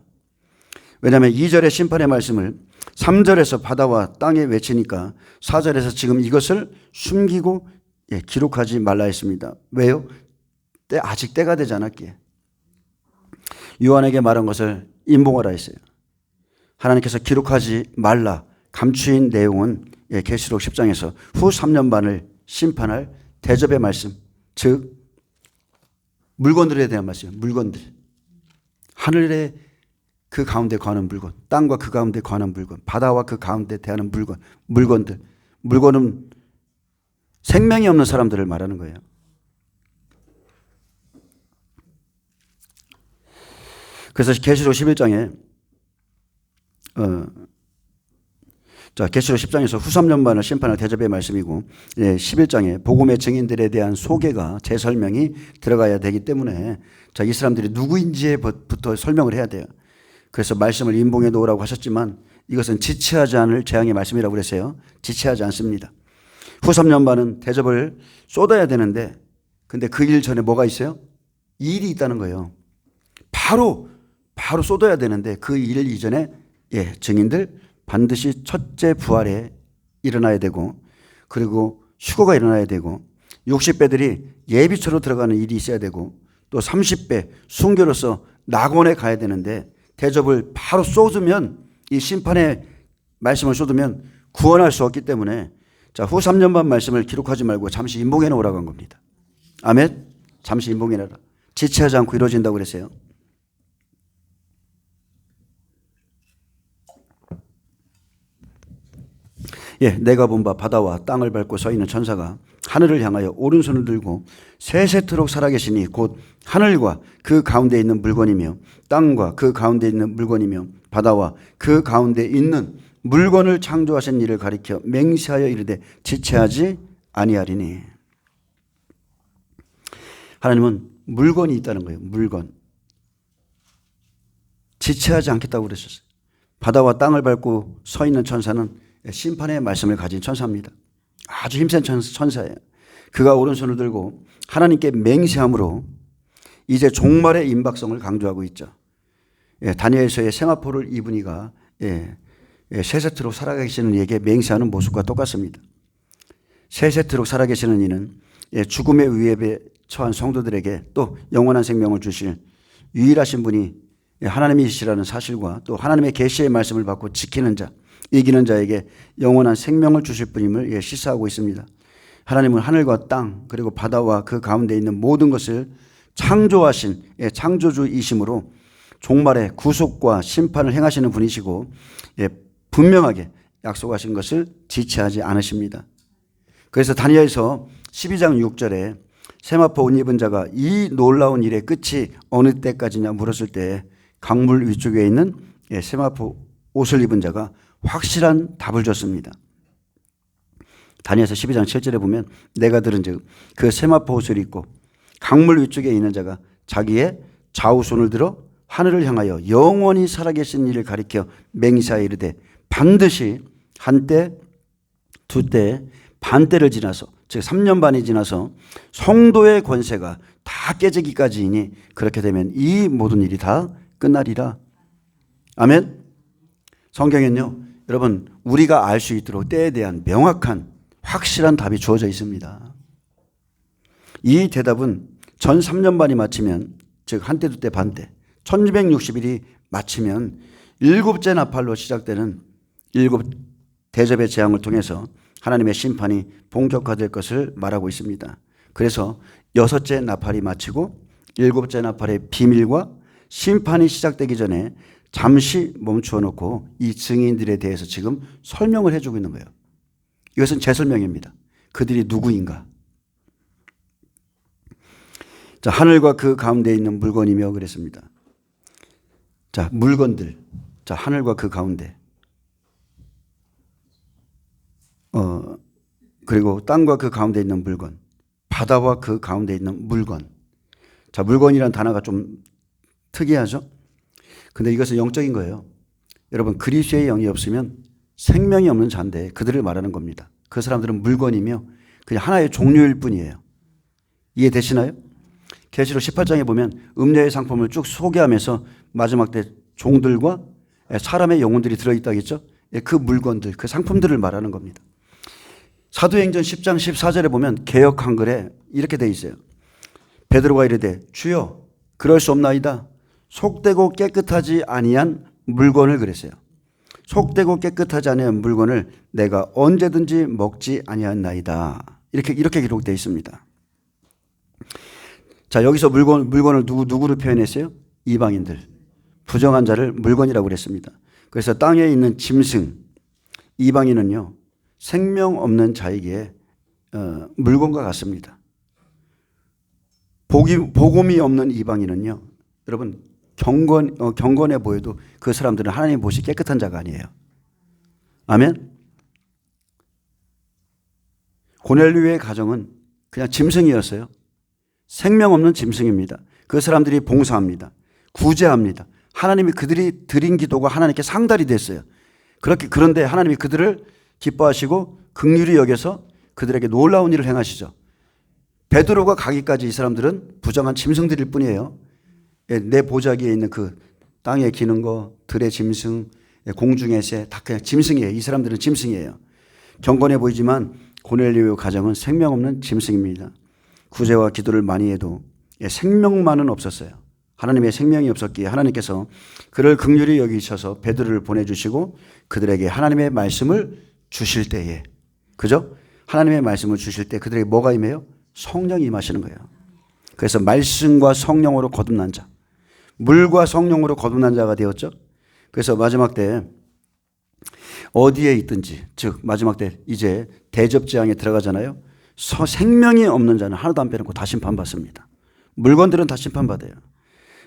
왜냐하면 2절의 심판의 말씀을 3절에서 바다와 땅에 외치니까 4절에서 지금 이것을 숨기고 기록하지 말라 했습니다. 왜요? 아직 때가 되지 않았기에. 요한에게 말한 것을 인봉하라 했어요. 하나님께서 기록하지 말라 감추인 내용은 계시록 10장에서 후 3년 반을 심판할 대접의 말씀, 즉 물건들에 대한 말씀이에요. 물건들. 하늘의 그 가운데 거하는 물건, 땅과 그 가운데 거하는 물건, 바다와 그 가운데 대하는 물건들. 물건은 생명이 없는 사람들을 말하는 거예요. 그래서 계시록 11장에 계시록 10장에서 후 3년 반을 심판할 대접의 말씀이고 11장에 복음의 증인들에 대한 소개가 재설명이 들어가야 되기 때문에 이 사람들이 누구인지부터 설명을 해야 돼요. 그래서 말씀을 인봉해 놓으라고 하셨지만 이것은 지체하지 않을 재앙의 말씀이라고 그랬어요. 지체하지 않습니다. 후 3년 반은 대접을 쏟아야 되는데 근데 그 일 전에 뭐가 있어요? 일이 있다는 거예요. 바로 쏟아야 되는데 그 일 이전에 증인들 반드시 첫째 부활에 일어나야 되고 그리고 휴거가 일어나야 되고 60배들이 예비처로 들어가는 일이 있어야 되고 또 30배 순교로서 낙원에 가야 되는데 대접을 바로 쏟으면 이 심판의 말씀을 쏟으면 구원할 수 없기 때문에 후 3년 반 말씀을 기록하지 말고 잠시 인봉해 놓으라고 한 겁니다. 아멘? 잠시 인봉해 놓으라. 지체하지 않고 이루어진다고 그랬어요. 내가 본 바 바다와 땅을 밟고 서 있는 천사가 하늘을 향하여 오른손을 들고 세세토록 살아계시니 곧 하늘과 그 가운데 있는 물건이며 땅과 그 가운데 있는 물건이며 바다와 그 가운데 있는 물건을 창조하신 이를 가리켜 맹세하여 이르되 지체하지 아니하리니. 하나님은 물건이 있다는 거예요. 물건. 지체하지 않겠다고 그러셨어요. 바다와 땅을 밟고 서 있는 천사는 심판의 말씀을 가진 천사입니다. 아주 힘센 천사예요. 그가 오른손을 들고 하나님께 맹세함으로 이제 종말의 임박성을 강조하고 있죠. 다니엘서의 세마포를 입은 이가 세세토록 살아계시는 이에게 맹세하는 모습과 똑같습니다. 세세토록 살아계시는 이는 죽음의 위협에 처한 성도들에게 또 영원한 생명을 주실 유일하신 분이 하나님이시라는 사실과 또 하나님의 계시의 말씀을 받고 지키는 자, 이기는 자에게 영원한 생명을 주실 분임을 시사하고 있습니다. 하나님은 하늘과 땅 그리고 바다와 그 가운데 있는 모든 것을 창조하신 창조주이심으로 종말의 구속과 심판을 행하시는 분이시고 분명하게 약속하신 것을 지체하지 않으십니다. 그래서 다니엘서 12장 6절에 세마포 옷 입은 자가 이 놀라운 일의 끝이 어느 때까지냐 물었을 때 강물 위쪽에 있는 세마포 옷을 입은 자가 확실한 답을 줬습니다. 다니엘서 12장 7절에 보면 내가 들은즉 그 세마포 옷을 입고 강물 위쪽에 있는 자가 자기의 좌우손을 들어 하늘을 향하여 영원히 살아계신 이를 가리켜 맹세하여 이르되 반드시 한때 두때 반때를 지나서 즉 3년 반이 지나서 성도의 권세가 다 깨지기까지이니 그렇게 되면 이 모든 일이 다 끝나리라. 아멘. 성경에는요 여러분 우리가 알 수 있도록 때에 대한 명확한 확실한 답이 주어져 있습니다. 이 대답은 전 3년 반이 마치면 즉 한때 두때 반때 1260일이 마치면 일곱째 나팔로 시작되는 일곱 대접의 재앙을 통해서 하나님의 심판이 본격화될 것을 말하고 있습니다. 그래서 여섯째 나팔이 마치고 일곱째 나팔의 비밀과 심판이 시작되기 전에 잠시 멈추어 놓고 이 증인들에 대해서 지금 설명을 해주고 있는 거예요. 이것은 제 설명입니다. 그들이 누구인가? 자, 하늘과 그 가운데 있는 물건이며 그랬습니다. 자, 물건들. 자, 하늘과 그 가운데. 그리고 땅과 그 가운데 있는 물건. 바다와 그 가운데 있는 물건. 자, 물건이란 단어가 좀 특이하죠? 근데 이것은 영적인 거예요. 여러분, 그리스도의 영이 없으면 생명이 없는 자인데 그들을 말하는 겁니다. 그 사람들은 물건이며 그냥 하나의 종류일 뿐이에요. 이해되시나요? 계시록 18장에 보면 음녀의 상품을 쭉 소개하면서 마지막 때 종들과 사람의 영혼들이 들어있다겠죠. 그 물건들, 그 상품들을 말하는 겁니다. 사도행전 10장 14절에 보면 개역 한글에 이렇게 돼 있어요. 베드로가 이르되 주여 그럴 수 없나이다. 속되고 깨끗하지 아니한 물건을 그랬어요. 속되고 깨끗하지 아니한 물건을 내가 언제든지 먹지 아니하나이다. 이렇게 기록되어 있습니다. 자, 여기서 물건을 누구로 표현했어요? 이방인들. 부정한 자를 물건이라고 그랬습니다. 그래서 땅에 있는 짐승, 이방인은요, 생명 없는 자에게 물건과 같습니다. 복음이 없는 이방인은요, 여러분, 경건해 보여도 그 사람들은 하나님 보시 깨끗한 자가 아니에요. 아멘? 고넬료의 가정은 그냥 짐승이었어요. 생명 없는 짐승입니다. 그 사람들이 봉사합니다. 구제합니다. 하나님이 그들이 드린 기도가 하나님께 상달이 됐어요. 그런데 하나님이 그들을 기뻐하시고 긍휼히 여겨서 그들에게 놀라운 일을 행하시죠. 베드로가 가기까지 이 사람들은 부정한 짐승들일 뿐이에요. 내 보자기에 있는 그 땅에 기는 거, 들의 짐승, 공중의 새, 다 그냥 짐승이에요. 이 사람들은 짐승이에요. 경건해 보이지만 고넬료의 가정은 생명 없는 짐승입니다. 구제와 기도를 많이 해도 생명만은 없었어요. 하나님의 생명이 없었기에 하나님께서 그를 긍휼히 여기셔서 베드로를 보내주시고 그들에게 하나님의 말씀을 주실 때에, 그죠? 하나님의 말씀을 주실 때 그들에게 뭐가 임해요? 성령이 임하시는 거예요. 그래서 말씀과 성령으로 거듭난 자, 물과 성령으로 거듭난 자가 되었죠. 그래서 마지막 때 어디에 있든지, 즉 마지막 때 이제 대접재앙에 들어가잖아요. 생명이 없는 자는 하나도 안 빼놓고 다 심판받습니다. 물건들은 다 심판받아요.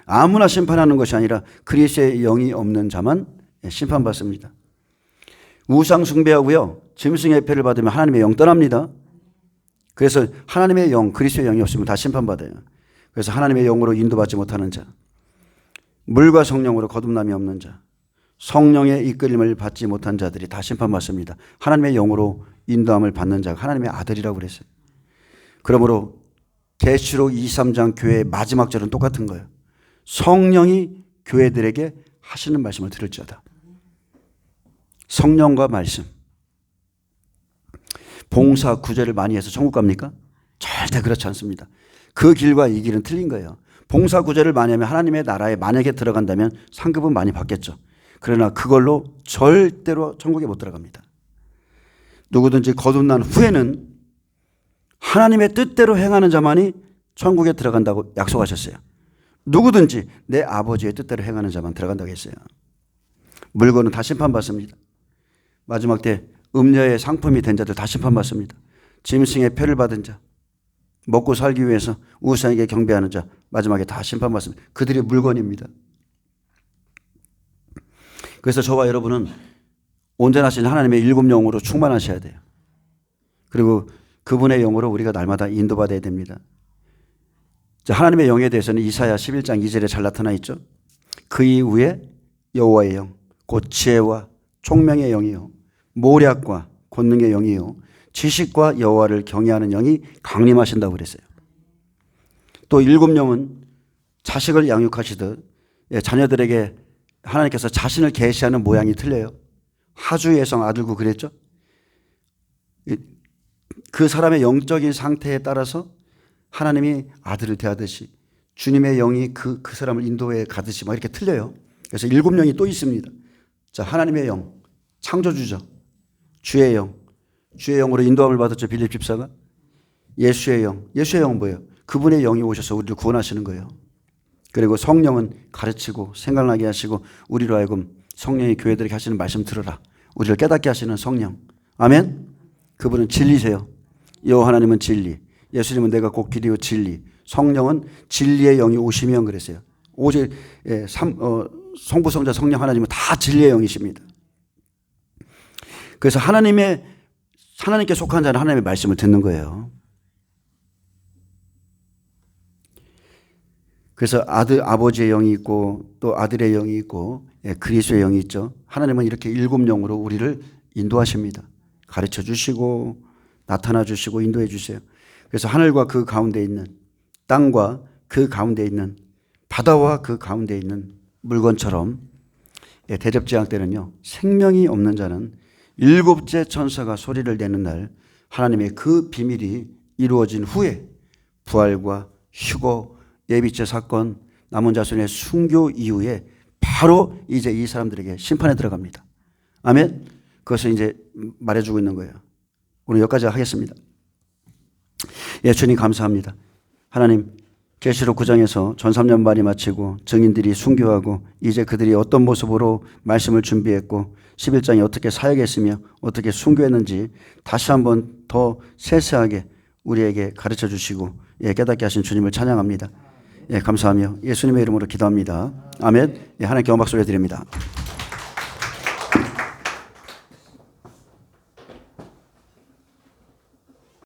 아무나 심판하는 것이 아니라 그리스도의 영이 없는 자만 심판받습니다. 우상 숭배하고요, 짐승의 패를 받으면 하나님의 영 떠납니다. 그래서 하나님의 영, 그리스도의 영이 없으면 다 심판받아요. 그래서 하나님의 영으로 인도받지 못하는 자, 물과 성령으로 거듭남이 없는 자, 성령의 이끌림을 받지 못한 자들이 다 심판받습니다. 하나님의 영으로 인도함을 받는 자가 하나님의 아들이라고 그랬어요. 그러므로 계시록 23장 교회의 마지막 절은 똑같은 거예요. 성령이 교회들에게 하시는 말씀을 들을지어다. 성령과 말씀. 봉사 구제를 많이 해서 천국 갑니까? 절대 그렇지 않습니다. 그 길과 이 길은 틀린 거예요. 봉사 구제를 많이 하면 하나님의 나라에 만약에 들어간다면 상급은 많이 받겠죠. 그러나 그걸로 절대로 천국에 못 들어갑니다. 누구든지 거듭난 후에는 하나님의 뜻대로 행하는 자만이 천국에 들어간다고 약속하셨어요. 누구든지 내 아버지의 뜻대로 행하는 자만 들어간다고 했어요. 물건은 다 심판받습니다. 마지막 때 음녀의 상품이 된 자들 다 심판받습니다. 짐승의 표를 받은 자, 먹고 살기 위해서 우상에게 경배하는 자, 마지막에 다 심판받습니다. 그들이 물건입니다. 그래서 저와 여러분은 온전하신 하나님의 일곱 영으로 충만하셔야 돼요. 그리고 그분의 영으로 우리가 날마다 인도받아야 됩니다. 하나님의 영에 대해서는 이사야 11장 2절에 잘 나타나 있죠. 그 이후에 여호와의 영, 곧 지혜와 총명의 영이요, 모략과 권능의 영이요, 지식과 여호와를 경외하는 영이 강림하신다고 그랬어요. 또 일곱 영은 자식을 양육하시듯 자녀들에게 하나님께서 자신을 계시하는 모양이 틀려요. 하주의 성 아들구 그랬죠. 그 사람의 영적인 상태에 따라서 하나님이 아들을 대하듯이 주님의 영이 그 사람을 인도해 가듯이 막 이렇게 틀려요. 그래서 일곱 영이 또 있습니다. 자, 하나님의 영, 창조주죠. 주의 영, 주의 영으로 인도함을 받았죠. 빌립 집사가. 예수의 영, 예수의 영은 뭐예요? 그분의 영이 오셔서 우리를 구원하시는 거예요. 그리고 성령은 가르치고 생각나게 하시고 우리로 하여금 성령이 교회들에게 하시는 말씀 들으라. 우리를 깨닫게 하시는 성령. 아멘. 그분은 진리세요. 여호와 하나님은 진리. 예수님은 내가 곧 길이요 진리. 성령은 진리의 영이 오시면 그랬어요. 오직 성부 성자 성령 하나님은 다 진리의 영이십니다. 그래서 하나님께 속한 자는 하나님의 말씀을 듣는 거예요. 그래서 아버지의 영이 있고 또 아들의 영이 있고 그리스도의 영이 있죠. 하나님은 이렇게 일곱 영으로 우리를 인도하십니다. 가르쳐 주시고 나타나 주시고 인도해 주세요. 그래서 하늘과 그 가운데 있는 땅과 그 가운데 있는 바다와 그 가운데 있는 물건처럼 예, 대접재앙 때는요, 생명이 없는 자는 일곱째 천사가 소리를 내는 날 하나님의 그 비밀이 이루어진 후에 부활과 휴거, 예비죄 사건, 남은 자손의 순교 이후에 바로 이제 이 사람들에게 심판에 들어갑니다. 아멘. 그것을 이제 말해주고 있는 거예요. 오늘 여기까지 하겠습니다. 예, 주님 감사합니다. 하나님, 계시록 9장에서 전 3년 말이 마치고 증인들이 순교하고 이제 그들이 어떤 모습으로 말씀을 준비했고 11장에 어떻게 사역했으며 어떻게 순교했는지 다시 한번 더 세세하게 우리에게 가르쳐 주시고 예, 깨닫게 하신 주님을 찬양합니다. 예, 감사하며 예수님의 이름으로 기도합니다. 아멘. 예, 하나님께 영광 소리 드립니다.